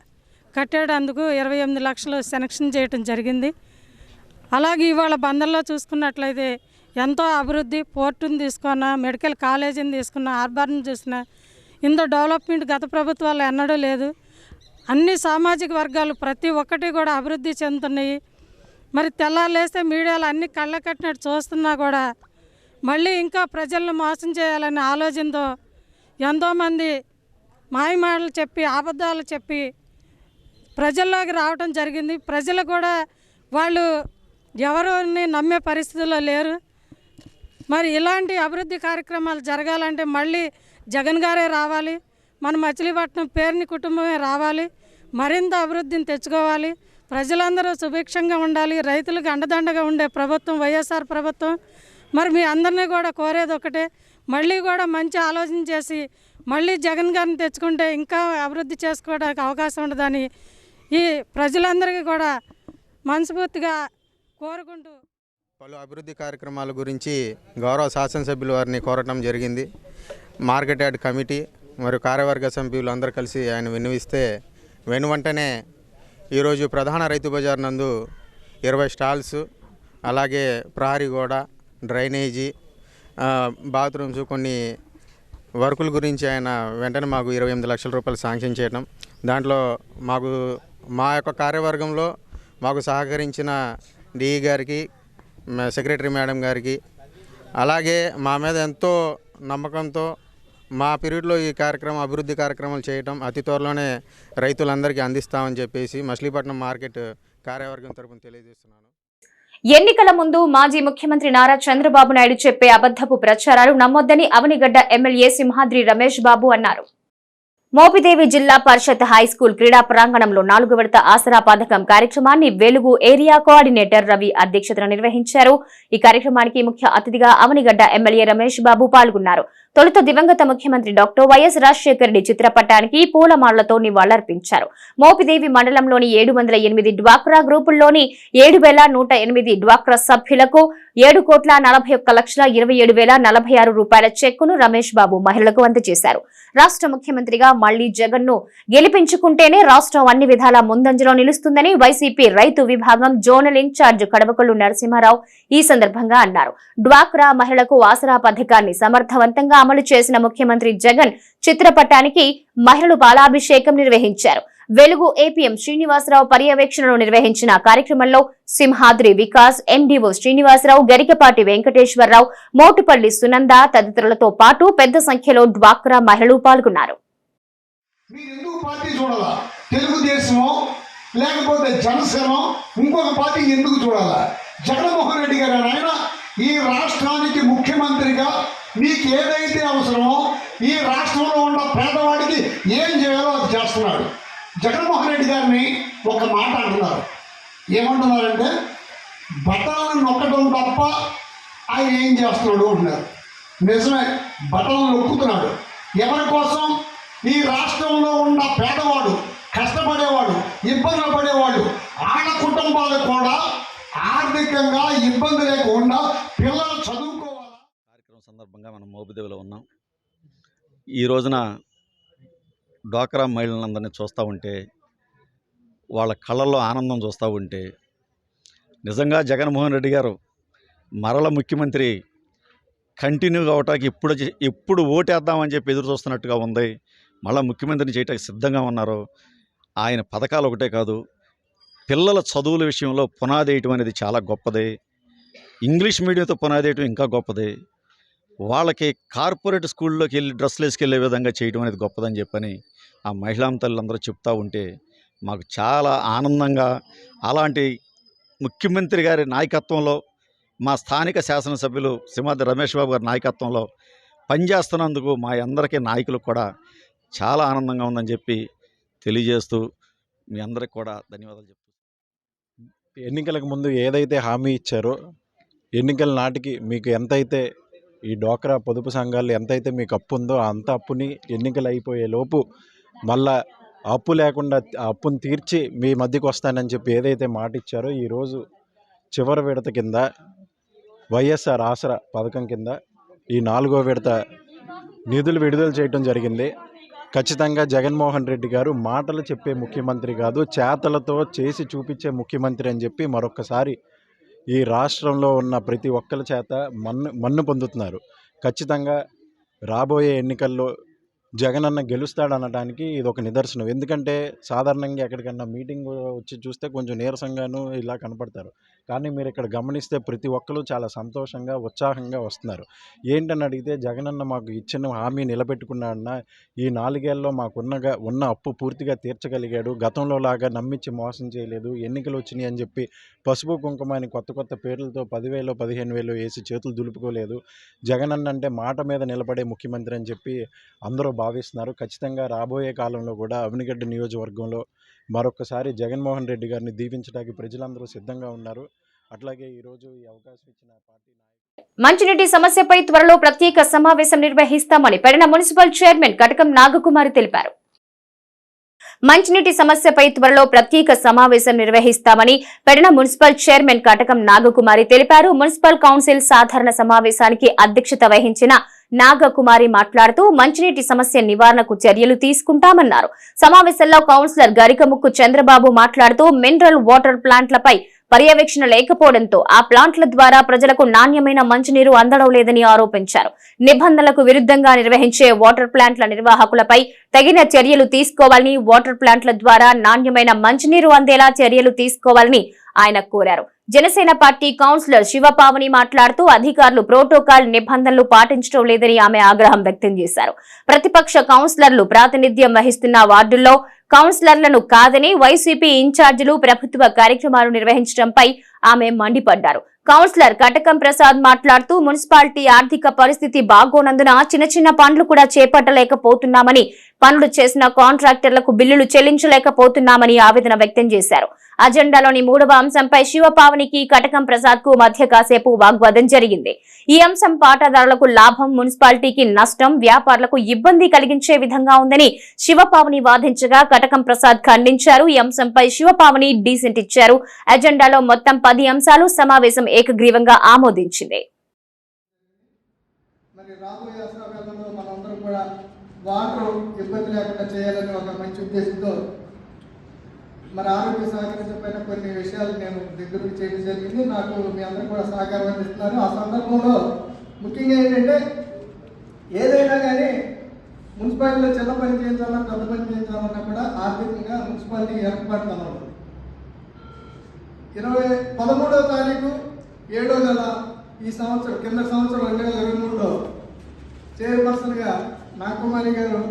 కట్టేటందుకు 28 లక్షలు శాంక్షన్ చేయడం జరిగింది. అలాగే ఇవాళ బందర్లో చూసుకున్నట్లయితే ఎంతో అభివృద్ధి, పోర్టును తీసుకున్న, మెడికల్ కాలేజీని తీసుకున్న, హార్బర్ని చూసిన, ఇంత డెవలప్మెంట్ గత ప్రభుత్వాలు ఎన్నడూ లేదు. అన్ని సామాజిక వర్గాలు ప్రతి ఒక్కటి కూడా అభివృద్ధి చెందుతున్నాయి. మరి తెల్లారులేస్తే మీడియాలో అన్ని కళ్ళ కట్టినట్టు చూస్తున్నా కూడా మళ్ళీ ఇంకా ప్రజలను మోసం చేయాలనే ఆలోచనతో ఎంతోమంది మాయమాటలు చెప్పి, అబద్ధాలు చెప్పి ప్రజల్లోకి రావడం జరిగింది. ప్రజలు కూడా వాళ్ళు ఎవరిని నమ్మే పరిస్థితుల్లో లేరు. మరి ఇలాంటి అభివృద్ధి కార్యక్రమాలు జరగాలంటే మళ్ళీ జగన్ గారే రావాలి, మన మచిలీపట్నం పేరుని కుటుంబమే రావాలి, మరింత అభివృద్ధిని తెచ్చుకోవాలి, ప్రజలందరూ సుభిక్షంగా ఉండాలి, రైతులకు అండదండగా ఉండే ప్రభుత్వం వైఎస్ఆర్ ప్రభుత్వం. మరి మీ అందరినీ కూడా కోరేది ఒకటే, మళ్ళీ కూడా మంచి ఆలోచన చేసి మళ్ళీ జగన్ గారిని తెచ్చుకుంటే ఇంకా అభివృద్ధి చేసుకోవడానికి అవకాశం ఉండదని ఈ ప్రజలందరికీ కూడా మనస్ఫూర్తిగా కోరుకుంటూ పలు అభివృద్ధి కార్యక్రమాల గురించి గౌరవ శాసనసభ్యుల వారిని కోరటం జరిగింది. మార్కెట్ యార్డ్ కమిటీ మరియు కార్యవర్గ సభ్యులు అందరూ కలిసి ఆయన విన్నవిస్తే వెనువెంటనే ఈరోజు ప్రధాన రైతు బజార్ నందు 20 స్టాల్స్, అలాగే ప్రహరీ గోడ, డ్రైనేజీ, బాత్రూమ్స్, కొన్ని వర్కుల గురించి ఆయన వెంటనే మాకు 28 లక్షల రూపాయలు శాంక్షన్ చేయడం. దాంట్లో మా యొక్క కార్యవర్గంలో మాకు సహకరించిన డిఈ గారికి, సెక్రటరీ మేడం గారికి, అలాగే మా మీద ఎంతో నమ్మకంతో మా పీరియడ్లో ఈ అభివృద్ధి కార్యక్రమాలు చేయటం అతి త్వరలోనే రైతులందరికీ అందిస్తామని చెప్పేసి మచిలీపట్నం మార్కెట్ కార్యవర్గం తరపున తెలియజేస్తున్నాను. ఎన్నికల ముందు మాజీ ముఖ్యమంత్రి నారా చంద్రబాబు నాయుడు చెప్పే అబద్ధపు ప్రచారాలు నమ్మొద్దని అవనిగడ్డ ఎమ్మెల్యే సింహాద్రి రమేష్ బాబు అన్నారు. మోపిదేవి జిల్లా పరిషత్ హైస్కూల్ క్రీడా ప్రాంగణంలో 4వ విడత ఆసరా పథకం కార్యక్రమాన్ని వెలుగు ఏరియా కోఆర్డినేటర్ రవి అధ్యక్షతన నిర్వహించారు. ఈ కార్యక్రమానికి ముఖ్య అతిథిగా అవనిగడ్డ ఎమ్మెల్యే రమేష్ బాబు పాల్గొన్నారు. తొలుత దివంగత ముఖ్యమంత్రి డాక్టర్ వైఎస్ రాజశేఖర రెడ్డి చిత్రపటానికి పూలమాలతో నివాళులర్పించారు. మోపిదేవి మండలంలోని 708 డ్వాక్రా గ్రూపుల్లోని 7,108 డ్వాక్రా సభ్యులకు 7,41,27,046 రూపాయల చెక్కును రమేష్ బాబు మహిళలకు అందజేశారు. రాష్ట్ర ముఖ్యమంత్రిగా మళ్లీ జగన్ ను గెలిపించుకుంటేనే రాష్ట్రం అన్ని విధాలా ముందంజలో నిలుస్తుందని వైసీపీ రైతు విభాగం జోనల్ ఇన్ఛార్జ్ కడవకొల్లు నరసింహారావు ఈ సందర్భంగా అన్నారు. డ్వాక్రా మహిళలకు ఆసరా పథకాన్ని సమర్థవంతంగా అమలు చేసిన ముఖ్యమంత్రి జగన్ చిత్రపటానికి మహిళలు పాలాభిషేకం నిర్వహించారు. వెలుగు ఏపీఎం శ్రీనివాసరావు పర్యవేక్షణలో నిర్వహించిన కార్యక్రమంలో సింహాద్రి వికాస్, ఎండీఓ శ్రీనివాసరావు, గరికపాటి వెంకటేశ్వరరావు, మోటుపల్లి సునంద తదితరులతో పాటు పెద్ద సంఖ్యలో డ్వాక్రా మహిళలు పాల్గొన్నారు. తెలుగుదేశమో లేకపోతే జనసేన ఇంకొక పార్టీ ఎందుకు చూడాలా? జగన్మోహన్ రెడ్డి గారు ఆయన ఈ రాష్ట్రానికి ముఖ్యమంత్రిగా మీకు ఏదైతే అవసరమో ఈ రాష్ట్రంలో ఉన్న పేదవాడికి ఏం చేయాలో అది చేస్తున్నాడు. జగన్మోహన్ రెడ్డి గారిని ఒక మాట అంటున్నారు. ఏమంటున్నారంటే బటన్లను నొక్కడం తప్ప ఆయన ఏం చేస్తున్నాడు అంటున్నారు. నిజమే, బటన్లు నొక్కుతున్నాడు. ఎవరి కోసం? ఈ రాష్ట్రంలో ఉన్న పేదవాడు, కష్టపడేవాడు, ఇబ్బందులు పడేవాడు, ఆడ కుటుంబాలకు కూడా ఆర్థికంగా ఇబ్బంది లేకుండా పిల్లలు చదువుకోవాలి. కార్యక్రమం సందర్భంగా మనం మోపిదేవిలో ఉన్నాం. ఈ రోజున డ్వాక్రా మహిళలందరినీ చూస్తూ ఉంటే, వాళ్ళ కళ్ళల్లో ఆనందం చూస్తూ ఉంటే, నిజంగా జగన్మోహన్ రెడ్డి గారు మరల ముఖ్యమంత్రి కంటిన్యూగా అవటానికి ఎప్పుడు ఓటేద్దామని చెప్పి ఎదురు చూస్తున్నట్టుగా ఉంది. మళ్ళీ ముఖ్యమంత్రిని చేయడానికి సిద్ధంగా ఉన్నారు. ఆయన పథకాలు ఒకటే కాదు, పిల్లల చదువుల విషయంలో పునాది వేయటం అనేది చాలా గొప్పది. ఇంగ్లీష్ మీడియంతో పునాది వేయటం ఇంకా గొప్పది. వాళ్ళకి కార్పొరేట్ స్కూల్లోకి వెళ్ళి డ్రెస్సులు వేసుకెళ్లే విధంగా చేయడం అనేది గొప్పదని చెప్పని ఆ మహిళా తల్లులందరూ చెప్తూ ఉంటే మాకు చాలా ఆనందంగా, అలాంటి ముఖ్యమంత్రి గారి నాయకత్వంలో మా స్థానిక శాసనసభ్యులు సింహాద్రి రమేష్ బాబు గారి నాయకత్వంలో పనిచేస్తున్నందుకు మా అందరికీ నాయకులకు కూడా చాలా ఆనందంగా ఉందని చెప్పి తెలియజేస్తూ, మీ అందరికి కూడా ధన్యవాదాలు చెప్తున్నాను. ఎన్నికలకు ముందు ఏదైతే హామీ ఇచ్చారో ఎన్నికల నాటికి మీకు ఎంతైతే ఈ డ్వాక్రా పొదుపు సంఘాలు ఎంతైతే మీకు అప్పు ఉందో అంత అప్పుని ఎన్నికలు అయిపోయే లోపు మళ్ళా అప్పు లేకుండా ఆ అప్పుని తీర్చి మీ మధ్యకు వస్తానని చెప్పి ఏదైతే మాట ఇచ్చారో ఈరోజు చివరి విడత కింద వైఎస్ఆర్ ఆసరా పథకం కింద ఈ 4వ విడత నిధులు విడుదల చేయడం జరిగింది. ఖచ్చితంగా జగన్మోహన్ రెడ్డి గారు మాటలు చెప్పే ముఖ్యమంత్రి కాదు, చేతలతో చేసి చూపించే ముఖ్యమంత్రి అని చెప్పి మరొక్కసారి ఈ రాష్ట్రంలో ఉన్న ప్రతి ఒక్కరి చేత మన్ను పొందుతున్నారు. ఖచ్చితంగా రాబోయే ఎన్నికల్లో జగనన్న గెలుస్తాడనడానికి ఇది ఒక నిదర్శనం. ఎందుకంటే సాధారణంగా ఎక్కడికన్నా మీటింగ్ వచ్చి చూస్తే కొంచెం నీరసంగాను ఇలా కనపడతారు. కానీ మీరు ఇక్కడ గమనిస్తే ప్రతి ఒక్కరు చాలా సంతోషంగా ఉత్సాహంగా వస్తున్నారు. ఏంటని అడిగితే జగనన్న మాకు ఇచ్చిన హామీ నిలబెట్టుకున్నాడన్న, ఈ 4 ఏళ్లలో ఉన్న అప్పు పూర్తిగా తీర్చగలిగాడు, గతంలో లాగా నమ్మించి మోసం చేయలేదు, ఎన్నికలు వచ్చినాయి అని చెప్పి పసుపు కుంకుమ అని కొత్త పేర్లతో 10,000 15,000 వేసి చేతులు దులుపుకోలేదు. జగనన్న అంటే మాట మీద నిలబడే ముఖ్యమంత్రి అని చెప్పి అందరూ భావిస్తున్నారు. ఖచ్చితంగా రాబోయే కాలంలో కూడా అవినిగడ్డ నియోజకవర్గంలో మరొకసారి జగన్మోహన్ రెడ్డి గారిని దీవించడానికి ప్రజలందరూ సిద్ధంగా ఉన్నారు. అట్లాగే ఈరోజు ఈ అవకాశం ఇచ్చిన పార్టీ మంచినీటి సమస్యపై త్వరలో ప్రత్యేక సమావేశం నిర్వహిస్తామని పెడన మున్సిపల్ చైర్మన్ కటకం నాగకుమారి తెలిపారు. మంచినీటి సమస్యపై త్వరలో ప్రత్యేక సమావేశం నిర్వహిస్తామని పెడన మున్సిపల్ చైర్మన్ కటకం నాగకుమారి తెలిపారు. మున్సిపల్ కౌన్సిల్ సాధారణ సమావేశానికి అధ్యక్షత వహించిన నాగకుమారి మాట్లాడుతూ మంచినీటి సమస్య నివారణకు చర్యలు తీసుకుంటామన్నారు. సమావేశంలో కౌన్సిలర్ గరికముక్కు చంద్రబాబు మాట్లాడుతూ మినరల్ వాటర్ ప్లాంట్లపై పర్యవేక్షణ లేకపోవడంతో ఆ ప్లాంట్ల ద్వారా ప్రజలకు నాణ్యమైన మంచినీరు అందడం లేదని ఆరోపించారు. నిబంధనలకు విరుద్ధంగా నిర్వహించే వాటర్ ప్లాంట్ల నిర్వాహకులపై తగిన చర్యలు తీసుకోవాలని, వాటర్ ప్లాంట్ల ద్వారా నాణ్యమైన మంచినీరు అందేలా చర్యలు తీసుకోవాలని ఆయన కోరారు. జనసేన పార్టీ కౌన్సిలర్ శివపావని మాట్లాడుతూ అధికారులు ప్రోటోకాల్ నిబంధనలు పాటించడం లేదని ఆమె ఆగ్రహం వ్యక్తం చేశారు. ప్రతిపక్ష కౌన్సిలర్లు ప్రాతినిధ్యం వహిస్తున్న వార్డుల్లో కౌన్సిలర్లను కాదని వైసీపీ ఇన్ఛార్జీలు ప్రభుత్వ కార్యక్రమాలు నిర్వహించడంపై ఆమె మండిపడ్డారు. కౌన్సిలర్ కటకం ప్రసాద్ మాట్లాడుతూ మున్సిపాలిటీ ఆర్థిక పరిస్థితి బాగోనందున చిన్న పనులు కూడా చేపట్టలేకపోతున్నామని, పనులు చేసిన కాంట్రాక్టర్లకు బిల్లులు చెల్లించలేకపోతున్నామని ఆవేదన వ్యక్తం చేశారు. అజెండాలోని 3వ అంశంపై శివపావనికి కటకం ప్రసాద్ కు మధ్య కాసేపు వాగ్వాదం జరిగింది. ఈ అంశం పాటదారులకు లాభం, మున్సిపాలిటీకి నష్టం, వ్యాపారులకు ఇబ్బంది కలిగించే విధంగా ఉందని శివపావని వాదించగా కటకం ప్రసాద్ ఖండించారు. ఈ అంశంపై శివపావని డీసెంట్ ఇచ్చారు. అజెండాలో మొత్తం 10 అంశాలు సమావేశం ఏకగ్రీవంగా ఆమోదించింది. వాటర్ ఇబ్బంది లేకుండా చేయాలని ఒక మంచి ఉద్దేశంతో మరి ఆరోగ్య సహకరించబడిన కొన్ని విషయాలు నేను దగ్గరికి చేయడం జరిగింది. నాకు మీ అందరూ కూడా సహకారం అందిస్తున్నారు. ఆ సందర్భంలో ముఖ్యంగా ఏంటంటే ఏదైనా కానీ మున్సిపాలిటీలో చిన్న పని చేయించాలన్నా పెద్ద పని చేయించాలన్నా కూడా ఆర్థికంగా మున్సిపాలిటీ ఏర్పడుతున్నా 13వ తారీఖు 7వ నెల ఈ సంవత్సరం కింద సంవత్సరం 2023లో చైర్పర్సన్గా నాగకుమారి గారు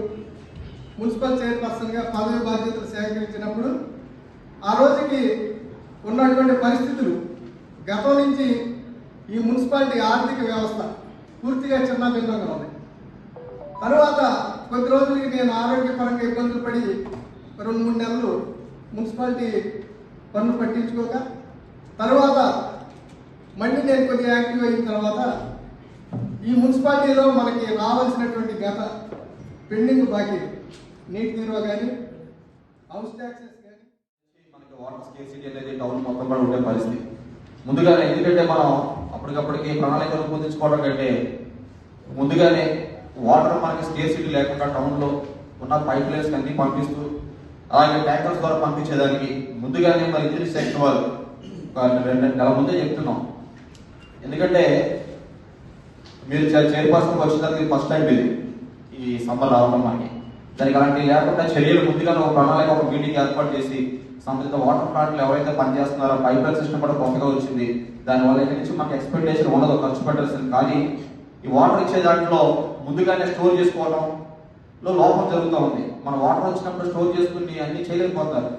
మున్సిపల్ చైర్పర్సన్గా పదవి బాధ్యతలు సేకరించినప్పుడు ఆ రోజుకి ఉన్నటువంటి పరిస్థితులు గతం నుంచి ఈ మున్సిపాలిటీ ఆర్థిక వ్యవస్థ పూర్తిగా చిన్న భిన్నంగా ఉంది. తర్వాత కొద్ది రోజులకి నేను ఆరోగ్యపరంగా ఇబ్బందులు పడి 2-3 నెలలు మున్సిపాలిటీ పన్ను పట్టించుకోక తర్వాత మళ్ళీ నేను కొద్దిగా యాక్టివ్ అయిన తర్వాత ఈ మున్సిపాలిటీలో మనకి రావాల్సినటువంటి గత పెండింగ్ బాకీ నీటి తీరువ కానీ హౌస్ ట్యాక్సెస్ కానీ మనకి వాటర్ స్కేర్సిటీ అనేది టౌన్ మొత్తం కూడా ఉండే పరిస్థితి ముందుగానే. ఎందుకంటే మనం అప్పటికప్పటికి ప్రణాళికలు రూపొందించుకోవడం కంటే ముందుగానే వాటర్ మనకి స్కేర్సిటీ లేకుండా టౌన్లో ఉన్న పైప్ లైన్స్ అన్ని పంపిస్తూ అలాగే ట్యాంకర్స్ ద్వారా పంపించేదానికి ముందుగానే మరి ఇంజనీరింగ్ సెక్టర్ వాళ్ళు 2 నెలల ముందే చెప్తున్నాం. ఎందుకంటే మీరు చైర్పర్సన్ వచ్చేదానికి ఫస్ట్ టైం ఇది ఈ సమ్మర్ రావడం మనకి. దానికి అలాంటి లేకుండా చర్యలు ముందుగా ఒక ప్రణాళిక ఒక మీటింగ్ ఏర్పాటు చేసి సంబంధిత వాటర్ ప్లాంట్లు ఎవరైతే పనిచేస్తున్నారో పైప్ లైన్ సిస్టమ్ కూడా కొత్తగా వచ్చింది. దానివల్ల ఇక్కడ నుంచి మనకి ఎక్స్పెక్టేషన్ ఉండదు, ఖర్చు పెట్టాల్సింది. కానీ ఈ వాటర్ ఇచ్చే దాంట్లో ముందుగానే స్టోర్ చేసుకోవడంలో లోపం జరుగుతూ ఉంది. మన వాటర్ వచ్చినప్పుడు స్టోర్ చేసుకుని అన్ని చేయలేకపోతారు.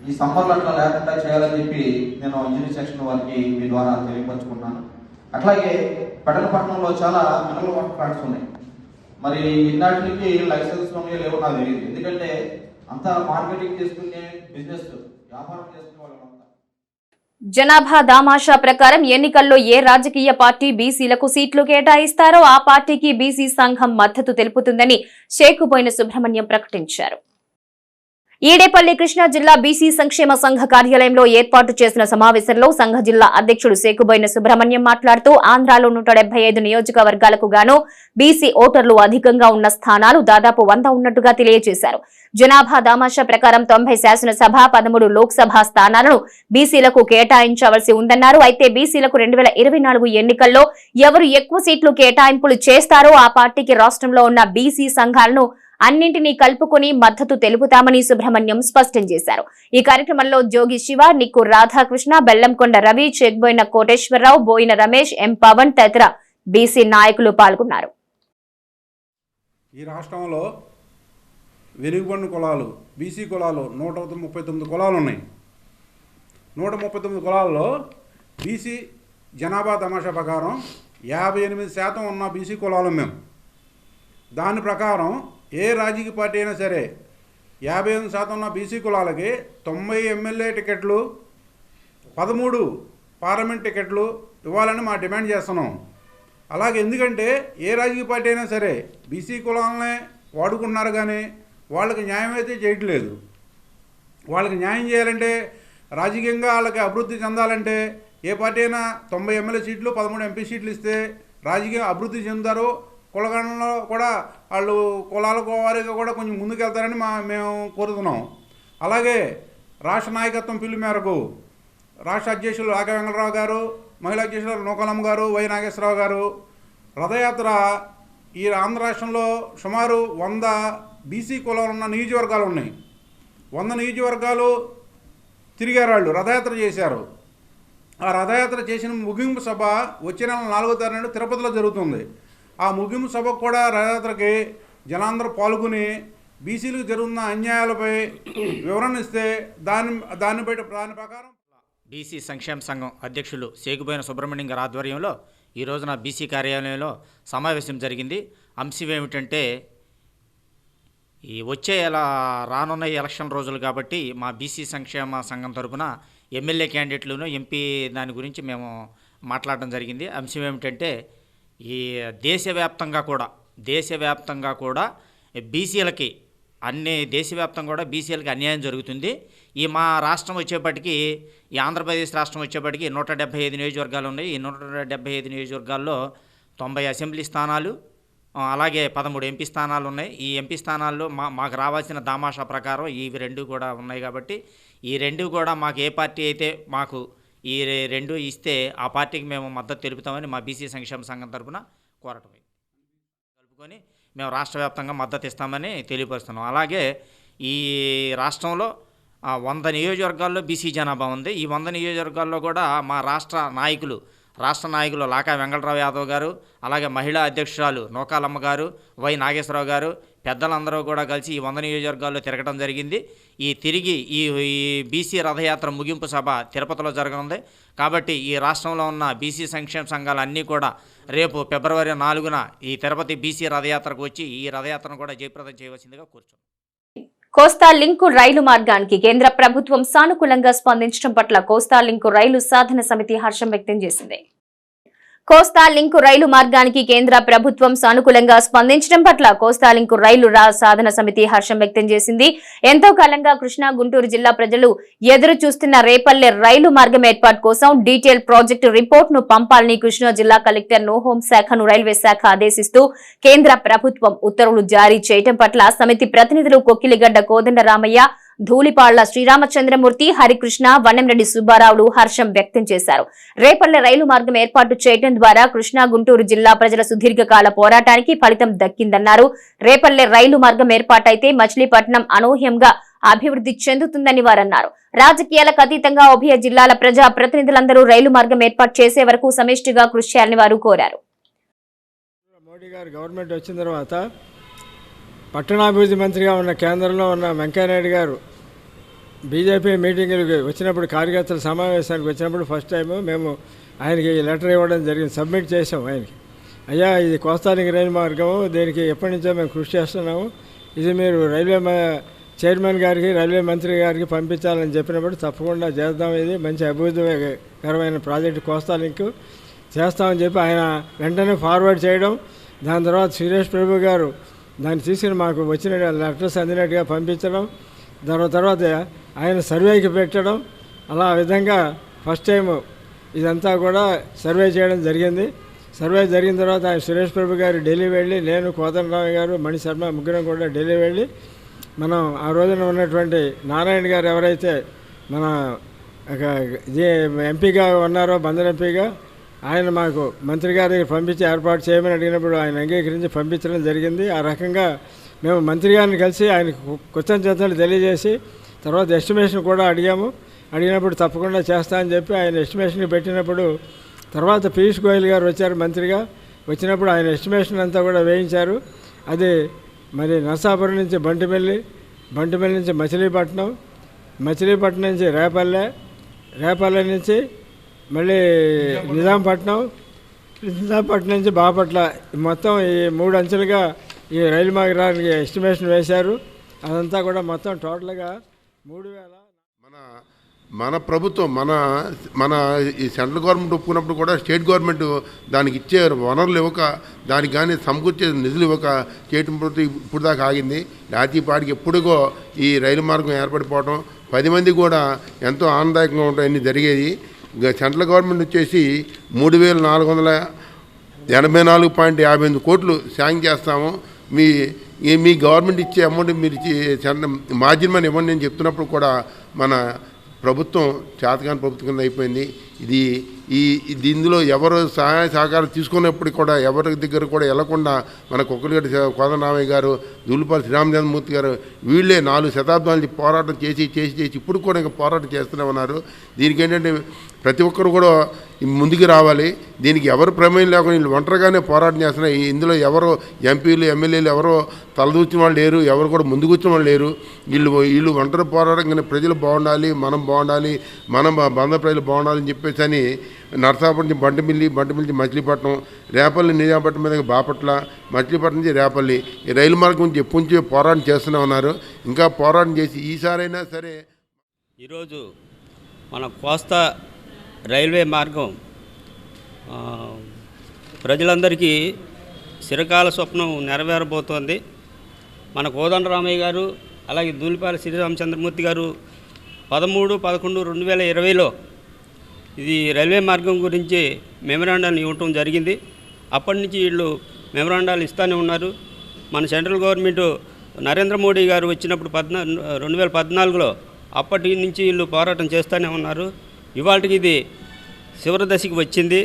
ఈ సమ్మర్లో అట్లా లేకుండా చేయాలని చెప్పి నేను ఇంజనీరింగ్ సెక్షన్ వారికి మీ ద్వారా తెలియపరుచుకున్నాను. అట్లాగే పెడలపట్నంలో చాలా మినరల్ వాటర్ ప్లాంట్స్ ఉన్నాయి. మరి ఇన్నాటికి లైసెన్స్ లేవో నాకు తెలియదు. ఎందుకంటే అంతా మార్కెటింగ్ చేసుకునే బిజినెస్ వ్యాపారం చేసుకునే వాళ్ళు అంతా. జనాభా దామాషా ప్రకారం ఎన్నికల్లో ఏ రాజకీయ పార్టీ బీసీలకు సీట్లు కేటాయిస్తారో ఆ పార్టీకి బీసీ సంఘం మద్దతు తెలుపుతుందని షేకుబోయిన సుబ్రహ్మణ్యం ప్రకటించారు. ఈడేపల్లి కృష్ణా జిల్లా బీసీ సంక్షేమ సంఘ కార్యాలయంలో ఏర్పాటు చేసిన సమావేశంలో సంఘ జిల్లా అధ్యక్షుడు షేకుబోయిన సుబ్రహ్మణ్యం మాట్లాడుతూ ఆంధ్రాలో 175 నియోజకవర్గాలకు గాను బీసీ ఓటర్లు అధికంగా ఉన్న స్థానాలు దాదాపు 100 ఉన్నట్టుగా తెలియజేశారు. జనాభా దామాషా ప్రకారం 90 శాసనసభ 13 లోక్సభ స్థానాలను బీసీలకు కేటాయించవలసి ఉందన్నారు. అయితే బీసీలకు 2024 ఎన్నికల్లో ఎవరు ఎక్కువ సీట్లు కేటాయింపులు చేస్తారో ఆ పార్టీకి రాష్ట్రంలో ఉన్న బీసీ సంఘాలను అన్నింటినీ కలుపుకుని మద్దతు తెలుపుతామని సుబ్రహ్మణ్యం స్పష్టం చేశారు. ఈ కార్యక్రమంలో జోగి శివ, నిక్కు రాధాకృష్ణ, బెల్లంకొండ రవి, చెక్బోయిన కోటేశ్వరరావు, బోయిన రమేష్, ఎం పవన్ తదితర బీసీ నాయకులు పాల్గొన్నారు. ఈ రాష్ట్రంలో వెలుగుబడిన కులాలు బీసీ కులాలు 139 కులాలు ఉన్నాయి. 139 కులాల్లో బీసీ జనాభా తమాషా ప్రకారం 58% ఉన్న బీసీ కులాలు మేము. దాని ప్రకారం ఏ రాజకీయ పార్టీ అయినా సరే 58% ఉన్న బీసీ కులాలకి 90 ఎమ్మెల్యే టికెట్లు, 13 పార్లమెంట్ టికెట్లు ఇవ్వాలని మా డిమాండ్ చేస్తున్నాం. అలాగే ఎందుకంటే ఏ రాజకీయ పార్టీ అయినా సరే బీసీ కులాలనే వాడుకుంటున్నారు, కానీ వాళ్ళకి న్యాయం అయితే చేయట్లేదు. వాళ్ళకి న్యాయం చేయాలంటే, రాజకీయంగా వాళ్ళకి అభివృద్ధి చెందాలంటే ఏ పార్టీ అయినా 90 ఎమ్మెల్యే సీట్లు 13 ఎంపీ సీట్లు ఇస్తే రాజకీయ అభివృద్ధి చెందుతారు. కులగణంలో కూడా వాళ్ళు కులాల వారీగా కూడా కొంచెం ముందుకెళ్తారని మేము కోరుతున్నాం. అలాగే రాష్ట్ర నాయకత్వం పిలుపు మేరకు రాష్ట్ర అధ్యక్షులు ఆక వెంకటరావు గారు, మహిళా అధ్యక్షులు నూకలమ్మ గారు, వై నాగేశ్వరరావు గారు రథయాత్ర ఈ ఆంధ్ర రాష్ట్రంలో సుమారు 100 బీసీ కులాలు ఉన్న నియోజకవర్గాలు ఉన్నాయి. 100 నియోజకవర్గాలు తిరిగారు, వాళ్ళు రథయాత్ర చేశారు. ఆ రథయాత్ర చేసిన ముగింపు సభ వచ్చే నెల 4వ తారీఖు తిరుపతిలో జరుగుతుంది. ఆ ముగింపు సభకు కూడా రథయాత్రకి జనాందరూ పాల్గొని బీసీలకు జరుగుతున్న అన్యాయాలపై వివరణ ఇస్తే దాని ప్రకారం బీసీ సంక్షేమ సంఘం అధ్యక్షులు షేకుబోయిన సుబ్రహ్మణ్యం గారి ఆధ్వర్యంలో ఈ రోజున బీసీ కార్యాలయంలో సమావేశం జరిగింది. అంశం ఏమిటంటే, ఈ వచ్చే రానున్న ఎలక్షన్ రోజులు కాబట్టి మా బీసీ సంక్షేమ సంఘం తరపున ఎమ్మెల్యే క్యాండిడేట్లను ఎంపీ దాని గురించి మేము మాట్లాడడం జరిగింది. అంశం ఏమిటంటే, ఈ దేశవ్యాప్తంగా కూడా బీసీలకి దేశవ్యాప్తంగా కూడా బీసీలకి అన్యాయం జరుగుతుంది. ఈ మా రాష్ట్రం వచ్చేప్పటికి, ఈ ఆంధ్రప్రదేశ్ రాష్ట్రం వచ్చేప్పటికి 175 నియోజకవర్గాలు ఉన్నాయి. ఈ 175 నియోజకవర్గాల్లో 90 అసెంబ్లీ స్థానాలు, అలాగే 13 ఎంపీ స్థానాలు ఉన్నాయి. ఈ ఎంపీ స్థానాల్లో మాకు రావాల్సిన దామాషా ప్రకారం ఇవి 2 కూడా ఉన్నాయి. కాబట్టి ఈ 2 కూడా మాకు ఏ పార్టీ అయితే మాకు ఈ 2 ఇస్తే ఆ పార్టీకి మేము మద్దతు తెలుపుతామని మా బీసీ సంక్షేమ సంఘం తరఫున కోరటం కలుపుకొని మేము రాష్ట్ర వ్యాప్తంగా మద్దతు ఇస్తామని తెలియపరుస్తున్నాం. అలాగే ఈ రాష్ట్రంలో 100 నియోజకవర్గాల్లో బీసీ జనాభా ఉంది. ఈ 100 నియోజకవర్గాల్లో కూడా మా రాష్ట్ర నాయకులు లాకా వెంకటరావు యాదవ్ గారు, అలాగే మహిళా అధ్యక్షురాలు నూకాలమ్మ గారు, వై నాగేశ్వరరావు గారు, పెద్దలందరూ కూడా కలిసి ఈ 100 నియోజకవర్గాల్లో తిరగడం జరిగింది. తిరిగి ఈ బీసీ రథయాత్ర ముగింపు సభ తిరుపతిలో జరగనుంది. కాబట్టి ఈ రాష్ట్రంలో ఉన్న బీసీ సంక్షేమ సంఘాలు అన్నీ కూడా రేపు ఫిబ్రవరి 4న ఈ తిరుపతి బీసీ రథయాత్రకు వచ్చి ఈ రథయాత్రను కూడా జయప్రదం చేయవలసిందిగా కోరుచున్నాం. కోస్తా లింకు రైలు మార్గానికి కేంద్ర ప్రభుత్వం సానుకూలంగా స్పందించడం పట్ల కోస్తా లింకు రైలు సాధన సమితి హర్షం వ్యక్తం చేసింది. కోస్తా లింకు రైలు మార్గానికి కేంద్ర ప్రభుత్వం సానుకూలంగా స్పందించడం పట్ల కోస్తా లింకు రైలు సాధన సమితి హర్షం వ్యక్తం చేసింది. ఎంతో కాలంగా కృష్ణా గుంటూరు జిల్లా ప్రజలు ఎదురు చూస్తున్న రేపల్లె రైలు మార్గం ఏర్పాటు కోసం డీటెయిల్ ప్రాజెక్టు రిపోర్ట్ ను పంపాలని కృష్ణా జిల్లా కలెక్టర్ ను హోంశాఖను రైల్వే శాఖ ఆదేశిస్తూ కేంద్ర ప్రభుత్వం ఉత్తర్వులు జారీ చేయడం పట్ల సమితి ప్రతినిధులు కొక్కిలిగడ్డ కోదండరామయ్య, ధూళిపాళ్ల శ్రీరామచంద్రమూర్తి, హరికృష్ణ, వన్నెంరెడ్డి సుబ్బారావులు హర్షం వ్యక్తం చేశారు. రేపల్లె రైలు మార్గం ఏర్పాటు చేయడం ద్వారా కృష్ణా గుంటూరు జిల్లా ప్రజల సుదీర్ఘకాల పోరాటానికి ఫలితం దక్కిందన్నారు. రేపల్లె రైలు మార్గం ఏర్పాటైతే మచిలీపట్నం అనూహ్యంగా అభివృద్ధి చెందుతుందని వారన్నారు. రాజకీయాలకు అతీతంగా ఉభయ జిల్లాల ప్రజా ప్రతినిధులందరూ రైలు మార్గం ఏర్పాటు చేసే వరకు సమిష్టిగా కృషి చేయాలని వారు కోరారు. మోడీ గారు గవర్నమెంట్ వచ్చిన తర్వాత పట్టణాభివృద్ధి మంత్రిగా ఉన్న కేంద్రంలో ఉన్న వెంకయ్యనాయుడు గారు బీజేపీ మీటింగులకు వచ్చినప్పుడు, కార్యకర్తల సమావేశానికి వచ్చినప్పుడు ఫస్ట్ టైం మేము ఆయనకి లెటర్ ఇవ్వడం జరిగింది, సబ్మిట్ చేసాం ఆయనకి. అయ్యా, ఇది కోస్తా లింక్ రైలు మార్గము, దీనికి ఎప్పటి నుంచో మేము కృషి చేస్తున్నాము, ఇది మీరు రైల్వే చైర్మన్ గారికి రైల్వే మంత్రి గారికి పంపించాలని చెప్పినప్పుడు తప్పకుండా చేద్దాం, ఇది మంచి అభివృద్ధికరమైన ప్రాజెక్టు కోస్తా లింక్ చేస్తామని చెప్పి ఆయన వెంటనే ఫార్వర్డ్ చేయడం, దాని తర్వాత సురేష్ ప్రభు గారు దాన్ని తీసుకుని మాకు వచ్చిన లెటర్స్ అందినట్టుగా పంపించడం, తర్వాత ఆయన సర్వేకి పెట్టడం, అలా విధంగా ఫస్ట్ టైం ఇదంతా కూడా సర్వే చేయడం జరిగింది. సర్వే జరిగిన తర్వాత ఆయన సురేష్ ప్రభు గారు ఢిల్లీ వెళ్ళి, నేను కోదండరామయ్య గారు, మణి శర్మ ముగ్గురం కూడా ఢిల్లీ వెళ్ళి మనం ఆ రోజున ఉన్నటువంటి నారాయణ గారు ఎవరైతే మన ఎంపీగా ఉన్నారో, బందర్ ఎంపీగా, ఆయన మాకు మంత్రి గారి దగ్గర పంపించి ఏర్పాటు చేయమని అడిగినప్పుడు ఆయన అంగీకరించి పంపించడం జరిగింది. ఆ రకంగా మేము మంత్రి గారిని కలిసి ఆయనకు కృతజ్ఞతలు తెలియజేసి తర్వాత ఎస్టిమేషన్ కూడా అడిగినప్పుడు తప్పకుండా చేస్తా అని చెప్పి ఆయన ఎస్టిమేషన్ పెట్టినప్పుడు తర్వాత పీయూష్ గోయల్ గారు వచ్చారు మంత్రిగా. వచ్చినప్పుడు ఆయన ఎస్టిమేషన్ అంతా కూడా వేయించారు. అది మరి నర్సాపురం నుంచి బంటిపల్లి నుంచి మచిలీపట్నం నుంచి రేపల్లె నుంచి మళ్ళీ నిజాంపట్నం నుంచి బాపట్ల, మొత్తం ఈ 3 అంచెలుగా ఈ రైలు మార్గానికి ఎస్టిమేషన్ వేశారు. అదంతా కూడా మొత్తం టోటల్గా 3000. మన ప్రభుత్వం మన ఈ సెంట్రల్ గవర్నమెంట్ ఒప్పుకున్నప్పుడు కూడా స్టేట్ గవర్నమెంట్ దానికి ఇచ్చే వనరులు ఇవ్వక, దానికి కానీ సమకూర్చే నిధులు ఇవ్వక చేయటం ఇప్పుడు దాకా ఆగింది. లేకపోతే పాటికి ఎప్పుడుగో ఈ రైలు మార్గం ఏర్పడిపోవటం 10 మంది కూడా ఎంతో ఆనందదాయకంగా ఉంటాయని జరిగేది. సెంట్రల్ గవర్నమెంట్ వచ్చేసి 3484.58 కోట్లు శాంక్షన్ చేస్తాము, మీ గవర్నమెంట్ ఇచ్చే అమౌంట్ మీరు మార్జిన్ మనీ ఇవ్వండి అని చెప్తున్నప్పుడు కూడా మన ప్రభుత్వం చేతకాని ప్రభుత్వం కింద అయిపోయింది. ఇందులో ఎవరు సహాయ సహకారం తీసుకున్నప్పుడు కూడా ఎవరి దగ్గర కూడా వెళ్లకుండా మన కుక్కలగడ్డ కోదండరామయ్య గారు, దూలుపాలి శ్రీరామచంద్రమూర్తి గారు వీళ్ళే 4 శతాబ్దాల నుంచి పోరాటం చేసి ఇప్పుడు కూడా ఇంకా పోరాటం చేస్తూనే ఉన్నారు. దీనికి ఏంటంటే ప్రతి ఒక్కరు కూడా ముందుకు రావాలి. దీనికి ఎవరు ప్రమేయం లేకుండా వీళ్ళు ఒంటరిగానే పోరాటం చేస్తున్నారు. ఇందులో ఎవరో ఎంపీలు ఎమ్మెల్యేలు ఎవరో తలదూచిన వాళ్ళు లేరు, ఎవరు కూడా ముందుకు వచ్చిన వాళ్ళు లేరు. వీళ్ళు ఒంటరి పోరాటంగానే ప్రజలు బాగుండాలి, మనం బాగుండాలి, బంద ప్రజలు బాగుండాలని చెప్పేసి అని నర్సాపురం నుంచి బంటిమిల్లి నుంచి మచిలీపట్నం, రేపల్లి నిజాంపట్నం మీద బాపట్ల, మచిలీపట్నం నుంచి రేపల్లి ఈ రైలు మార్గం నుంచి ఎప్పటి నుంచి పోరాటం చేస్తూనే ఉన్నారు. ఇంకా పోరాటం చేసి ఈసారైనా సరే ఈరోజు మన కోస్తా రైల్వే మార్గం ప్రజలందరికీ చిరకాల స్వప్నం నెరవేరబోతోంది. మన కోదండరామయ్య గారు అలాగే దూలిపాల శ్రీరామచంద్రమూర్తి గారు 13/11/2020లో ఇది రైల్వే మార్గం గురించి మెమరాండాన్ని ఇవ్వటం జరిగింది. అప్పటి నుంచి వీళ్ళు మెమరాండాలు ఇస్తూనే ఉన్నారు. మన సెంట్రల్ గవర్నమెంట్ నరేంద్ర మోడీ గారు వచ్చినప్పుడు 2014లో అప్పటి నుంచి వీళ్ళు పోరాటం చేస్తూనే ఉన్నారు. ఇవాళకి ఇది చివరి దశకి వచ్చింది.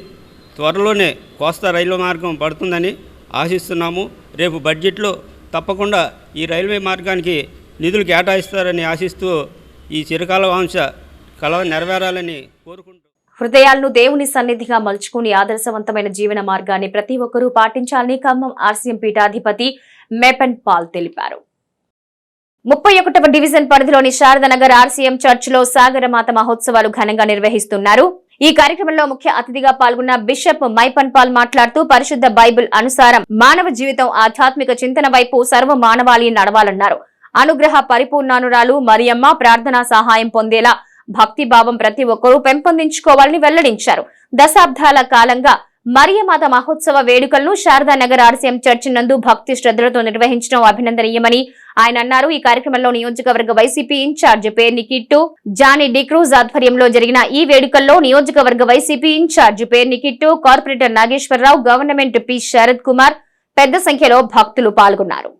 త్వరలోనే కోస్తా రైల్వే మార్గం పడుతుందని ఆశిస్తున్నాము. రేపు బడ్జెట్లో తప్పకుండా ఈ రైల్వే మార్గానికి నిధులు కేటాయిస్తారని ఆశిస్తూ ఈ చిరకాల వాంఛ కల నెరవేరాలని కోరుకుంటూ హృదయాలను దేవుని సన్నిధిగా మలుచుకుని ఆదర్శవంతమైన జీవన మార్గాన్ని ప్రతి ఒక్కరూ పాటించాలని ఖమ్మం ఆర్సీఎం పీఠాధిపతి మేపన్ పాల్ తెలిపారు. 31వ డివిజన్ పరిధిలోని శారదానగర్ ఆర్సీఎం చర్చిలో సాగరమాత మహోత్సవాలు ఘనంగా నిర్వహిస్తున్నారు. ఈ కార్యక్రమంలో ముఖ్య అతిథిగా పాల్గొన్న బిషప్ మైపన్ పాల్ మాట్లాడుతూ పరిశుద్ధ బైబిల్ అనుసారం మానవ జీవితం ఆధ్యాత్మిక చింతన వైపు సర్వ మానవాళి నడవాలన్నారు. అనుగ్రహ పరిపూర్ణానురాలు మరియమ్మ ప్రార్థనా సహాయం పొందేలా భక్తి భావం ప్రతి ఒక్కరూ పెంపొందించుకోవాలని వెల్లడించారు. దశాబ్దాల కాలంగా మరియమాత మహోత్సవ వేడుకలను శారదానగర్ ఆర్సీఎం చర్చి నందు భక్తి శ్రద్ధలతో నిర్వహించడం అభినందనీయమని ఆయన అన్నారు. ఈ కార్యక్రమంలో నియోజకవర్గ వైసీపీ ఇన్ఛార్జ్ పేర్ని కిట్టు, జానీ డిక్రూజ్ ఆధ్వర్యంలో జరిగిన ఈ వేడుకల్లో నియోజకవర్గ YCP in charge Perni Kittu, corporator Nageswara Rao, government P Sarath Kumar పెద్ద సంఖ్యలో భక్తులు పాల్గొన్నారు.